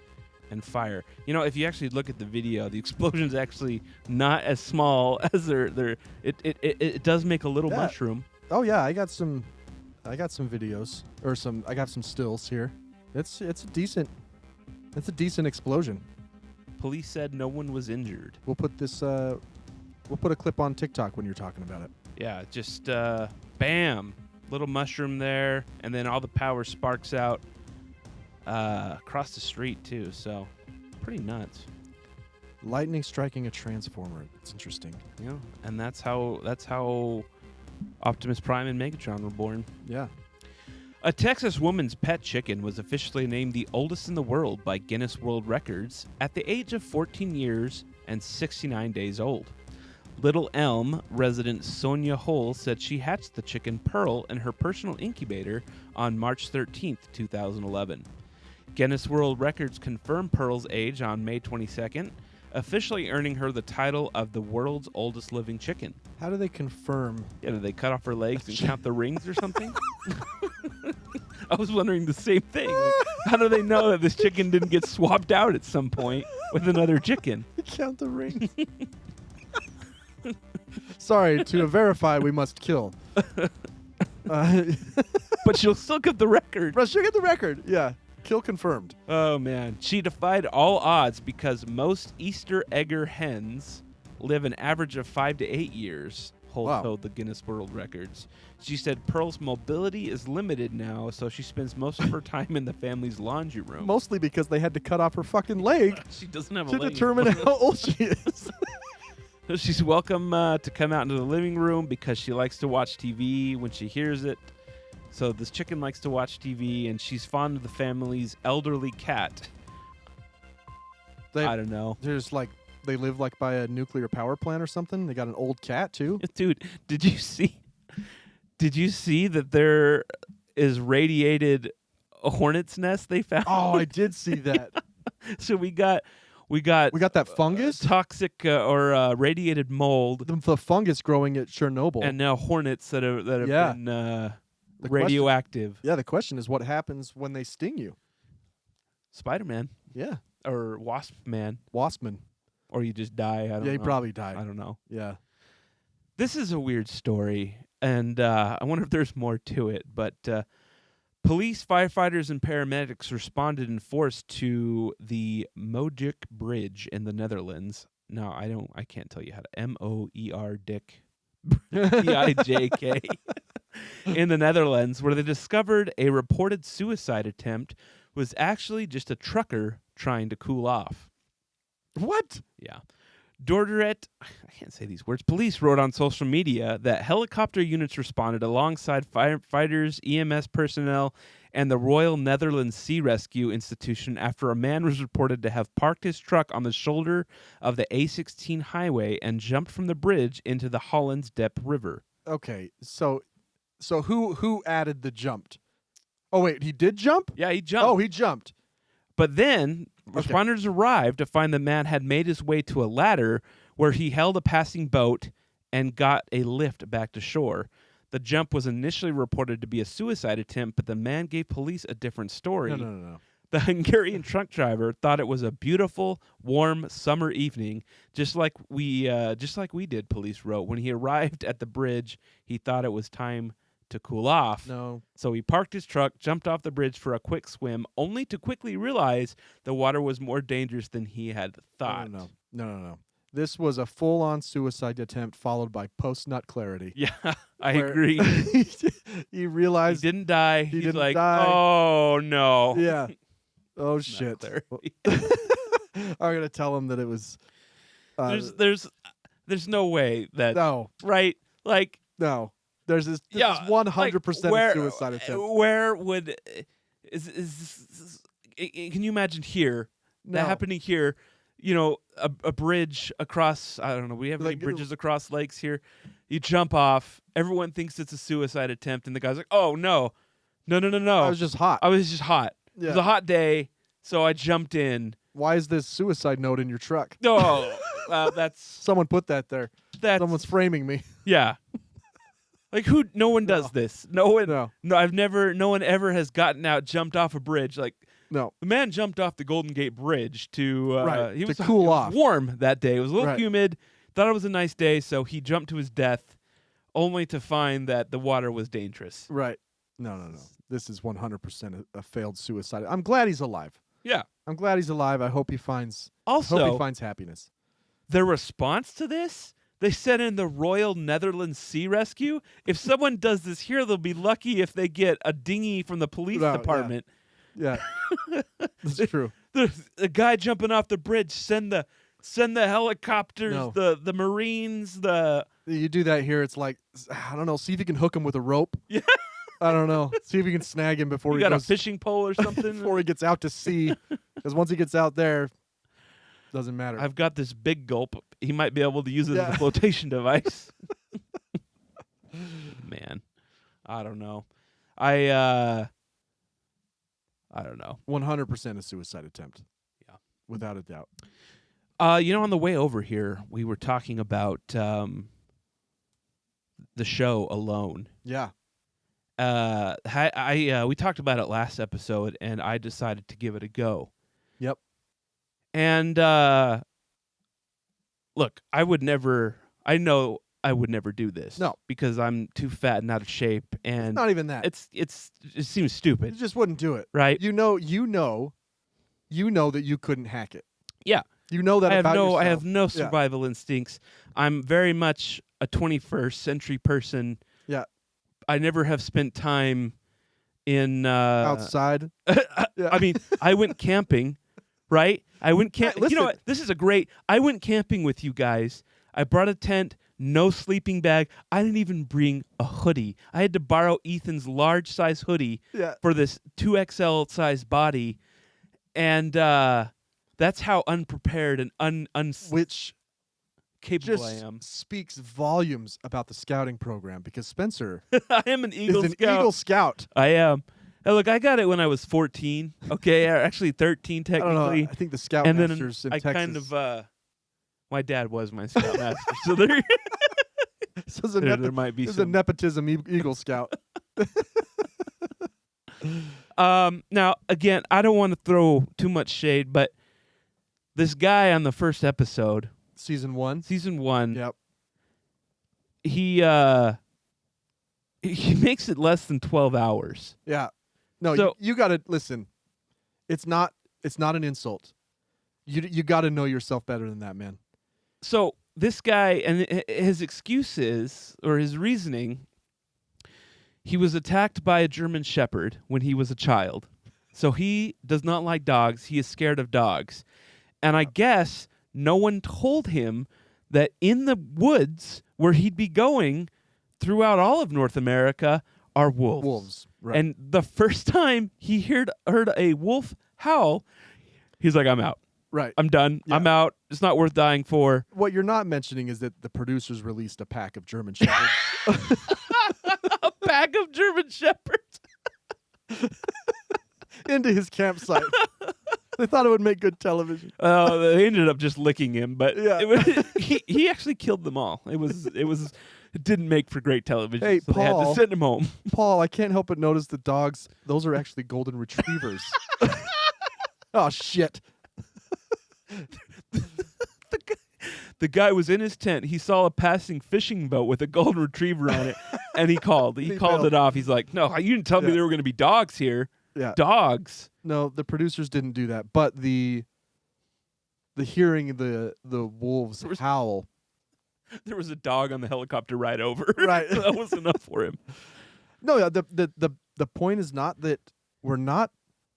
and fire. If you actually look at the video, the explosion's actually not as small as it does make a little mushroom. Oh yeah, I got some videos or I got some stills here. It's a decent explosion. Police said no one was injured. We'll put a clip on TikTok when you're talking about it. Yeah, just bam, little mushroom there, and then all the power sparks out across the street too. So pretty nuts. Lightning striking a transformer. It's interesting. Yeah, and that's how Optimus Prime and Megatron were born. Yeah. A Texas woman's pet chicken was officially named the oldest in the world by Guinness World Records at the age of 14 years and 69 days old. Little Elm resident Sonia Hull said she hatched the chicken Pearl in her personal incubator on March 13, 2011. Guinness World Records confirmed Pearl's age on May 22nd, officially earning her the title of the world's oldest living chicken. How do they confirm? Yeah, did they cut off her legs and count the rings or something? I was wondering the same thing. Like, how do they know that this chicken didn't get swapped out at some point with another chicken? Count the rings. Sorry, to verify, we must kill. But she'll still get the record. But she'll get the record. Yeah. Kill confirmed. Oh, man. She defied all odds because most Easter egger hens live an average of 5 to 8 years, Hull told the Guinness World Records. She said Pearl's mobility is limited now, so she spends most of her time in the family's laundry room. Mostly because they had to cut off her fucking leg She doesn't have a to leg. determine how old she is. She's welcome to come out into the living room because she likes to watch TV when she hears it. So this chicken likes to watch TV, and she's fond of the family's elderly cat. I don't know. There's like they live like by a nuclear power plant or something. They got an old cat too. Dude, did you see that there is radiated a hornet's nest they found? Oh, I did see that. So we got that fungus, toxic or radiated mold, the fungus growing at Chernobyl, and now hornets that have been radioactive. The question is what happens when they sting you? Spider-Man. Yeah. Or Wasp-Man. Waspman. Or you just die. I don't know. Yeah, he probably died. I don't know. Yeah. This is a weird story, and I wonder if there's more to it. But police, firefighters, and paramedics responded in force to the Moerdijk Bridge in the Netherlands. No, I can't tell you how to. M-O-E-R Dick. D-I-J-K. In the Netherlands, where they discovered a reported suicide attempt was actually just a trucker trying to cool off. What? Yeah. Dordrecht, I can't say these words. Police wrote on social media that helicopter units responded alongside firefighters, EMS personnel, and the Royal Netherlands Sea Rescue Institution after a man was reported to have parked his truck on the shoulder of the A16 highway and jumped from the bridge into the Hollands Diep River. Okay, so who added the jumped? Oh wait, he did jump? Yeah, he jumped. Oh, he jumped. But then responders arrived to find the man had made his way to a ladder where he held a passing boat and got a lift back to shore. The jump was initially reported to be a suicide attempt, but the man gave police a different story. No. The Hungarian truck driver thought it was a beautiful, warm summer evening, just like we did, police wrote. When he arrived at the bridge, he thought it was time to cool off. No. So he parked his truck, jumped off the bridge for a quick swim, only to quickly realize the water was more dangerous than he had thought. No. This was a full-on suicide attempt followed by post-nut clarity. Yeah, I agree. He realized he didn't die. He He's didn't like, die. oh, no. Yeah. Oh, shit. I'm going to tell him that it was... There's no way that... No. Right? Like... No. This is 100% a suicide attempt. Where would... Can you imagine here, that happening here, you know, a bridge across, I don't know, we have any bridges across lakes here. You jump off, everyone thinks it's a suicide attempt, and the guy's like, oh, no. I was just hot. Yeah. It was a hot day, so I jumped in. Why is this suicide note in your truck? Oh, that's... Someone put that there. Someone's framing me. Yeah. Like no one does this. No one ever has gotten out, jumped off a bridge. Like, no. The man jumped off the Golden Gate Bridge to cool off. It was warm that day. It was a little humid. Thought it was a nice day, so he jumped to his death, only to find that the water was dangerous. Right. No. This is 100% a failed suicide. I'm glad he's alive. Yeah. I'm glad he's alive. I hope he finds happiness. The response to this, they sent in the Royal Netherlands Sea Rescue. If someone does this here, they'll be lucky if they get a dinghy from the police department. Yeah. That's true. There's a guy jumping off the bridge. Send the helicopters, the Marines, the You do that here, it's like, I don't know, see if you can hook him with a rope. Yeah. I don't know. See if you can snag him before You he got a goes, fishing pole or something? before he gets out to sea. Because once he gets out there, doesn't matter. I've got this big gulp. He might be able to use it as Yeah. a flotation device. Man, I don't know. I don't know. 100% a suicide attempt. Yeah. Without a doubt. On the way over here, we were talking about the show Alone. Yeah. We talked about it last episode, and I decided to give it a go. Yep. And look, I know I would never do this. No. Because I'm too fat and out of shape, and Not even that. it seems stupid, You just wouldn't do it. right? You know that you couldn't hack it. Yeah. You know that I have about yourself. I have no Yeah. survival instincts. I'm very much a 21st century person. Yeah. I never have spent time in Outside. Yeah. I mean, I went camping, right? I went camping. You know listen. what? This is I went camping with you guys. I brought a tent, no sleeping bag. I didn't even bring a hoodie. I had to borrow Ethan's large size hoodie Yeah. for this 2XL size body. And that's how unprepared and Which capable just I am. speaks volumes about the scouting program because Spencer I am an Eagle is an Scout. Eagle Scout. I am. Hey, look, I got it when I was 14. Okay, or actually 13 I don't know. technically. I think the Scout And then Masters in I Texas. kind of my dad was my scoutmaster, so there, This is a there might be this is a some. nepotism Eagle Scout. Now again, I don't want to throw too much shade, but this guy on the first episode, Season 1. season 1, Yep. he makes it less than 12 hours. Yeah. No, So- you got to listen. It's not an insult. You got to know yourself better than that, man. So this guy, and his excuse is, or his reasoning, he was attacked by a German Shepherd when he was a child. So he does not like dogs. He is scared of dogs. And I guess no one told him that in the woods where he'd be going throughout all of North America are wolves. Wolves. Right. And the first time he heard a wolf howl, he's like, I'm out. right. I'm done. Yeah. I'm out. It's not worth dying for. What you're not mentioning is that the producers released a pack of German Shepherds. A pack of German Shepherds. into his campsite. They thought it would make good television. They ended up just licking him, but Yeah. he actually killed them all. It didn't make for great television. Hey, so they had to Paul. send him home. Paul, I can't help but notice the dogs. Those are actually golden retrievers. Oh, shit. The guy was in his tent. He saw a passing fishing boat with a golden retriever on it, and he called. He called bailed. it off. He's like, "No, you didn't tell me Yeah. there were going to be dogs here. Yeah. Dogs." No, the producers didn't do that. But the hearing the wolves howl. There was a dog on the helicopter ride over. Right. That was enough for him. No, yeah, the point is not that we're not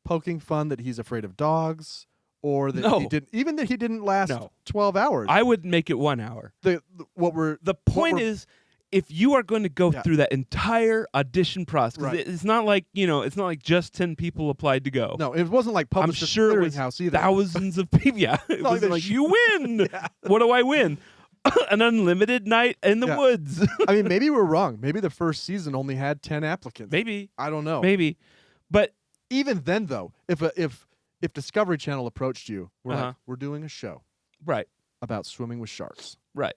poking fun that he's afraid of dogs or that No. he didn't last No. 12 hours. I would make it 1 hour. The point is, if you are going to go Yeah. through that entire audition process, 'cause Right. it's not like it's not like just 10 people applied to go. No, it wasn't like I'm Publishers sure it was Clearinghouse either. thousands of people. Yeah, it Not was even like sh- you win. What do I win? An unlimited night in the Yeah. woods. I mean, maybe we're wrong. Maybe the first season only had 10 applicants. Maybe, I don't know. maybe, but Even then, though, if Discovery Channel approached you, we're Uh-huh. like, we're doing a show right, about swimming with sharks. right.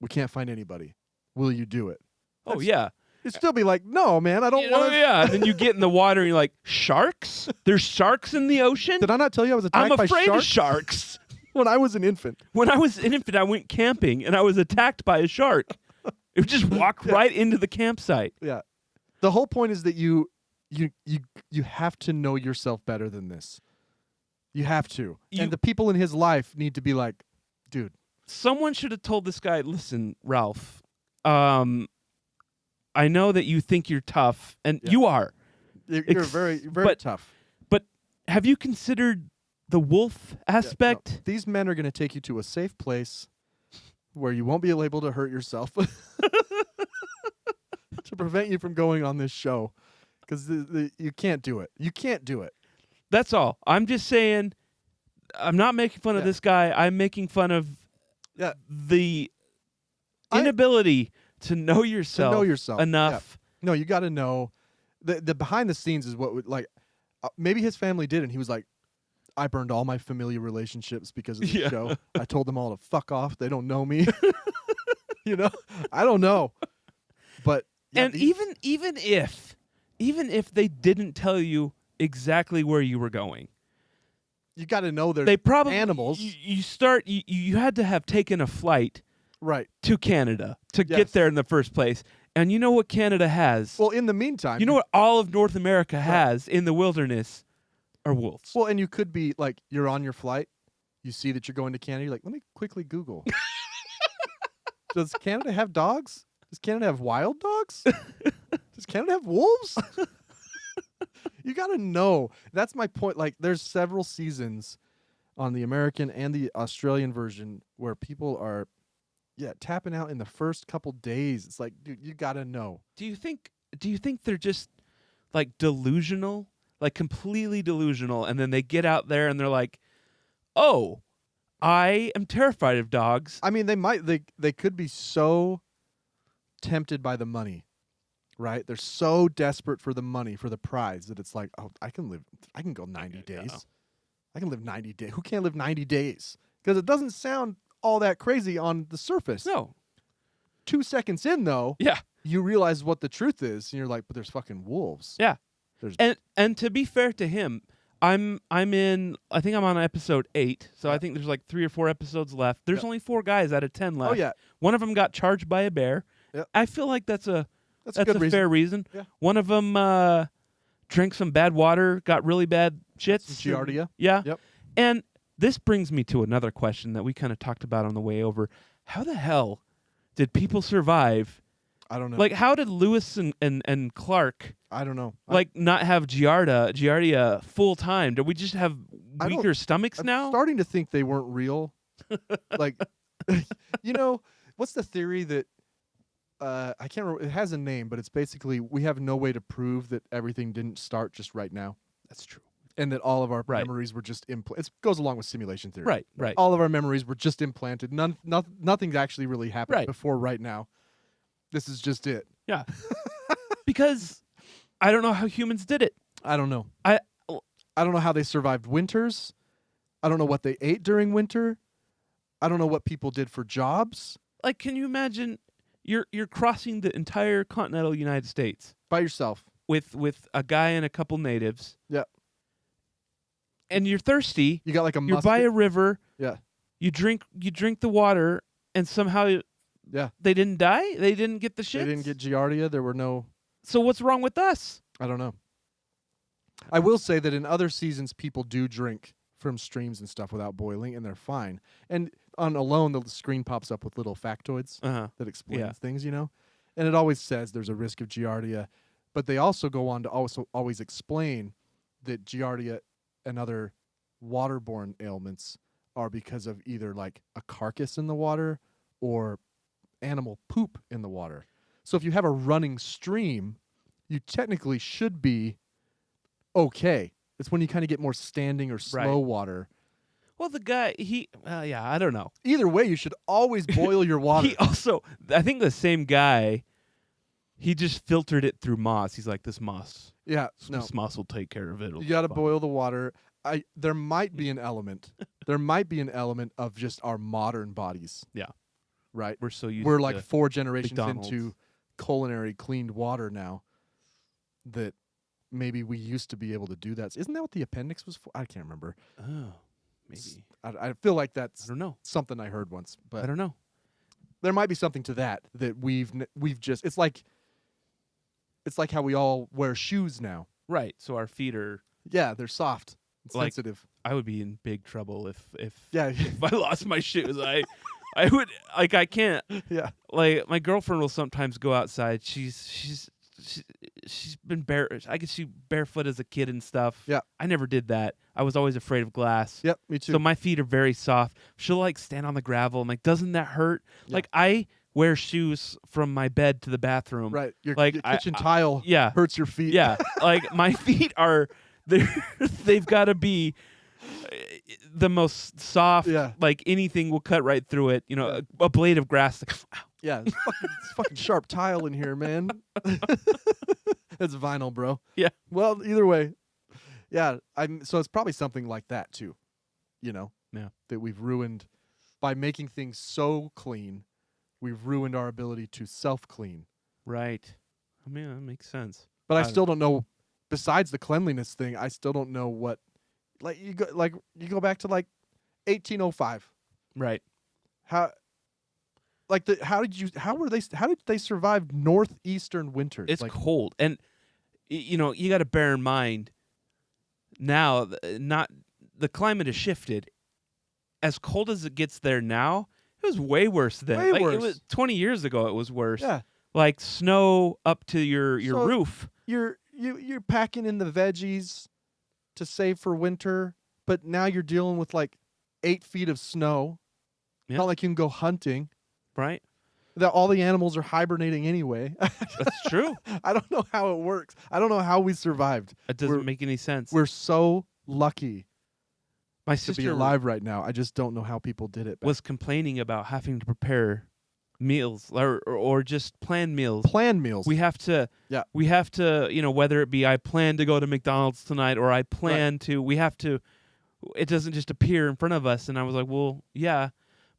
We can't find anybody. Will you do it? Oh yeah. You'd still be like, no, man, I don't Oh want to. yeah. And then you get in the water and you're like, sharks? There's sharks in the ocean? Did I not tell you I was attacked I'm by afraid sharks of sharks. when I was an infant? When I was an infant, I went camping and I was attacked by a shark. It would just walk right into the campsite. Yeah. The whole point is that you have to know yourself better than this. You have to. You- And the people in his life need to be like, dude. Someone should have told this guy, listen, Ralph, I know that you think you're tough, and Yeah. you are. You're very but- tough. But have you considered the wolf aspect? These men are going to take you to a safe place where you won't be able to hurt yourself to prevent you from going on this show, because you can't do it. You can't do it. That's all. I'm just saying. I'm not making fun of this guy. I'm making fun of the inability to know yourself. Enough. Yeah. No, you got to know. The behind the scenes is what would like. Maybe his family did, and he was like, I burned all my familiar relationships because of the show. I told them all to fuck off. They don't know me. You know, I don't know. But and even if they didn't tell you exactly where you were going, you got to know they probably animals. You had to have taken a flight to Canada to get there in the first place. And you know what Canada has? Well, in the meantime, you know what all of North America has in the wilderness are wolves. Well, and you could be like, you're on your flight, you see that you're going to Canada, you're like, let me quickly Google. Does Canada have dogs? Does Canada have wild dogs? Does Canada have wolves? You got to know. That's my point. Like, there's several seasons on the American and the Australian version where people are, tapping out in the first couple days. It's like, dude, you got to know. Do you think they're just like delusional, like completely delusional, and then they get out there and they're like, "Oh, I am terrified of dogs." I mean, they could be so tempted by the money. Right? They're so desperate for the money, for the prize, that it's like, oh, I can go 90 days. I can live 90 days. Who can't live 90 days? Because it doesn't sound all that crazy on the surface. No. 2 seconds in, though, you realize what the truth is, and you're like, but there's fucking wolves. Yeah. And to be fair to him, I think I'm on episode 8, so I think there's like 3 or 4 episodes left. There's only 4 guys out of 10 left. Oh, yeah. One of them got charged by a bear. Yep. I feel like that's a fair reason. Yeah. One of them drank some bad water, got really bad shits. Some Giardia. Yeah. Yep. And this brings me to another question that we kind of talked about on the way over. How the hell did people survive? I don't know. Like, how did Lewis and Clark, I don't know. not have Giardia full time? Did we just have weaker stomachs now? I'm starting to think they weren't real. Like, you know, what's the theory that I can't remember. It has a name, but it's basically we have no way to prove that everything didn't start just right now. That's true. And that all of our memories were just implanted. It goes along with simulation theory. Right. All of our memories were just implanted. Nothing's actually really happened before right now. This is just it. Yeah. Because I don't know how humans did it. I don't know. I don't know how they survived winters. I don't know what they ate during winter. I don't know what people did for jobs. Like, can you imagine you're crossing the entire continental United States by yourself with a guy and a couple natives. Yeah. And you're thirsty. You got like You're by a river. Yeah. You drink the water, and somehow they didn't die? They didn't get the shit? They didn't get Giardia. There were no... So what's wrong with us? I don't know. I will say that in other seasons, people do drink from streams and stuff without boiling, and they're fine. And on Alone, the screen pops up with little factoids that explains things, you know? And it always says there's a risk of Giardia. But they also go on to also always explain that Giardia and other waterborne ailments are because of either like a carcass in the water or animal poop in the water. So if you have a running stream, you technically should be okay. It's when you kind of get more standing or slow water. Well, the guy, I don't know. Either way, you should always boil your water. He also, I think the same guy, he just filtered it through moss. He's like, this moss. Yeah, This moss will take care of it. You got to boil the water. There might be an element. There might be an element of just our modern bodies. Yeah. Right? We're so used We're to like 4 generations McDonald's. into culinary cleaned water now that maybe we used to be able to do that. Isn't that what the appendix was for? I can't remember. Oh, maybe. I feel like that's I don't know. Something I heard once. But I don't know. There might be something to that we've just it's like how we all wear shoes now. Right. So our feet are they're soft and like, sensitive. I would be in big trouble if if I lost my shoes. I would I can't. Yeah. Like my girlfriend will sometimes go outside. She's she's been I could see barefoot as a kid and stuff. Yeah. I never did that. I was always afraid of glass. Yep, me too. So my feet are very soft. She'll like stand on the gravel. I'm like, doesn't that hurt? Yeah. Like I wear shoes from my bed to the bathroom. Right. Your Like, kitchen tile yeah. hurts your feet. Yeah. Like my feet are they've got to be the most soft. Yeah. Like anything will cut right through it. You know, a blade of grass. Like, Yeah, it's fucking sharp tile in here, man. That's vinyl, bro. Yeah. Well, either way, yeah. So it's probably something like that too, Yeah. That we've ruined by making things so clean. We've ruined our ability to self-clean. right. I mean, that makes sense. But I still don't know. Besides the cleanliness thing, I still don't know what. You go back to 1805. Right. How did they survive northeastern winters? It's cold, and you got to bear in mind now. The climate has shifted. As cold as it gets there now, it was way worse then. Way worse. It was 20 years ago. It was worse. Yeah. Like snow up to your So roof. You're packing in the veggies to save for winter, but now you're dealing with 8 feet of snow. Yeah. Not like you can go hunting. Right. That all the animals are hibernating anyway. That's true. I don't know how it works. I don't know how we survived. It doesn't make any sense. We're so lucky My to be sister alive right now. I just don't know how people did it. was complaining about having to prepare meals or just plan meals. Plan meals. We have to, whether it be I plan to go to McDonald's tonight or I plan to, we have to, it doesn't just appear in front of us. And I was like, well, yeah,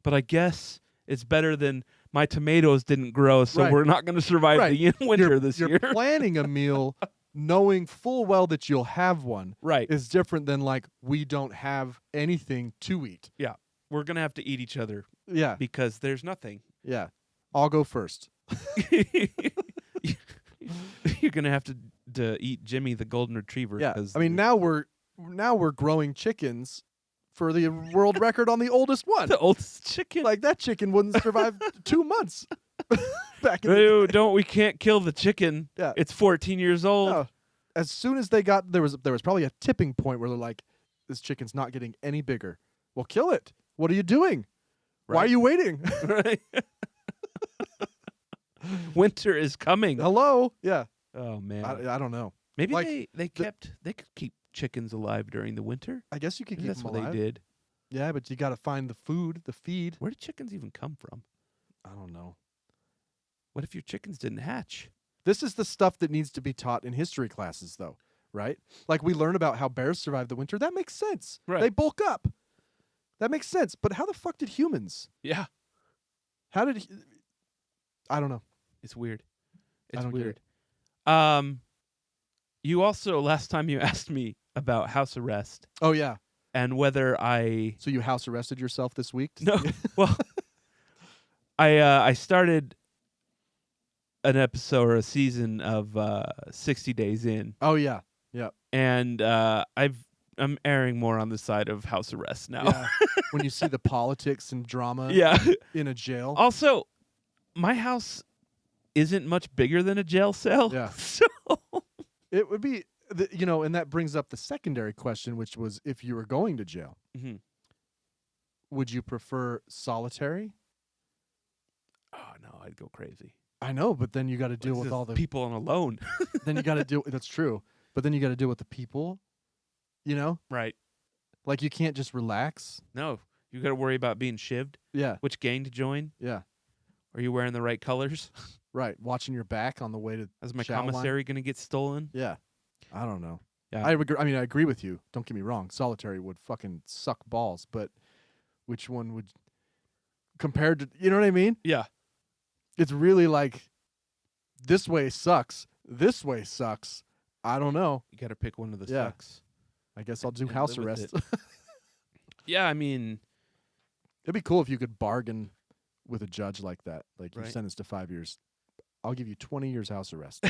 but I guess it's better than my tomatoes didn't grow, so we're not going to survive the winter this year. You're planning a meal knowing full well that you'll have one. Right. Is different than we don't have anything to eat. Yeah. We're going to have to eat each other. Yeah. Because there's nothing. Yeah. I'll go first. You're going to have to eat Jimmy the golden retriever. Yeah. I mean, now we're growing chickens for the world record on the oldest one. The oldest chicken. That chicken wouldn't survive 2 months. Back in the day. We can't kill the chicken. Yeah. It's 14 years old. No. As soon as they got there was probably a tipping point where they're like, this chicken's not getting any bigger. Well, kill it. What are you doing? Right. Why are you waiting? Right. Winter is coming. Hello? Yeah. Oh man. I don't know. Maybe they could keep chickens alive during the winter. I guess you could Maybe keep that's them what alive. they did. Yeah, but you got to find the food, the feed. Where did chickens even come from? I don't know. What if your chickens didn't hatch? This is the stuff that needs to be taught in history classes, though, right? We learn about how bears survive the winter. That makes sense. Right. They bulk up. That makes sense. But how the fuck did humans? Yeah. How did? I don't know. It's weird. I It's don't get weird. You also last time you asked me about house arrest Oh yeah. and whether I So you house arrested yourself this week? no well I started an episode or a season of 60 Days In. Oh yeah. Yeah. And I'm erring more on the side of house arrest now. Yeah. When you see the politics and drama Yeah. in a jail. Also, my house isn't much bigger than a jail cell. Yeah. So It would be, and that brings up the secondary question, which was if you were going to jail, Mhm. would you prefer solitary? oh no, I'd go crazy. I know, but then you got to deal It's with just all the people on alone. Then you got to deal. That's true, but then you got to deal with the people. Right. You can't just relax. No, you got to worry about being shivved. Yeah, Which gang to join? yeah, Are you wearing the right colors? right. Watching your back on the way to. Is my chow line. commissary going to get stolen? Yeah, I don't know. Yeah. I agree with you. Don't get me wrong. Solitary would fucking suck balls, but which one would compared to? You know what I mean? Yeah. It's really this way sucks. This way sucks. I don't know. You got to pick one of the Yeah. sucks. I guess I'll do And house live with arrest. Yeah, I mean, It'd be cool if you could bargain with a judge like that. You're Right. sentenced to 5 years. I'll give you 20 years house arrest.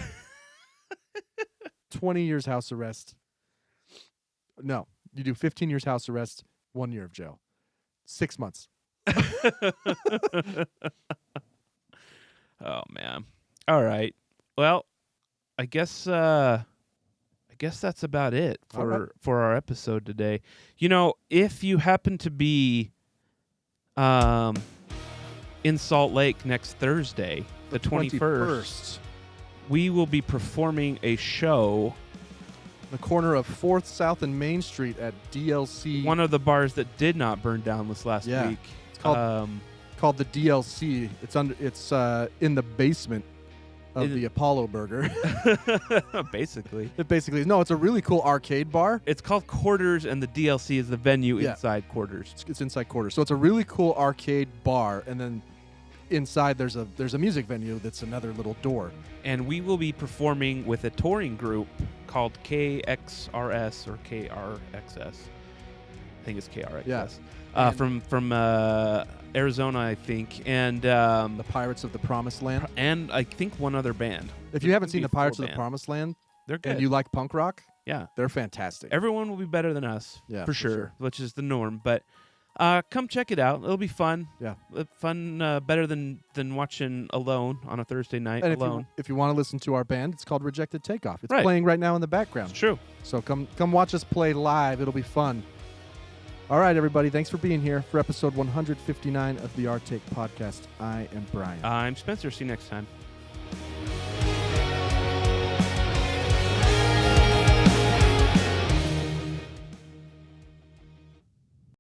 20 years house arrest. No, you do 15 years house arrest, 1 year of jail. 6 months. oh man. All right. Well, I guess that's about it All right. for our episode today. If you happen to be in Salt Lake next Thursday, the 21st, we will be performing a show. The corner of 4th South and Main Street at DLC. One of the bars that did not burn down this last week. It's called the DLC. It's in the basement of the Apollo Burger. Basically. It's a really cool arcade bar. It's called Quarters, and the DLC is the venue inside Quarters. It's inside Quarters. So it's a really cool arcade bar, and then inside there's a music venue that's another little door. And we will be performing with a touring group called KXRS or KRXS. I think it's KRXS. Yeah. From Arizona, I think, and the Pirates of the Promised Land, and I think one other band. If you haven't seen the Pirates of the band. Promised Land, They're good. and you like punk rock, yeah, they're fantastic. Everyone will be better than us, Yeah, for sure, which is the norm. But come check it out; it'll be fun. Yeah, fun, better than watching alone on a Thursday night. And alone. if you want to listen to our band, it's called Rejected Takeoff. It's Right. playing right now in the background. It's true. So come watch us play live. It'll be fun. All right, everybody. Thanks for being here for episode 159 of the Our Take podcast. I am Bryan. I'm Spencer. See you next time.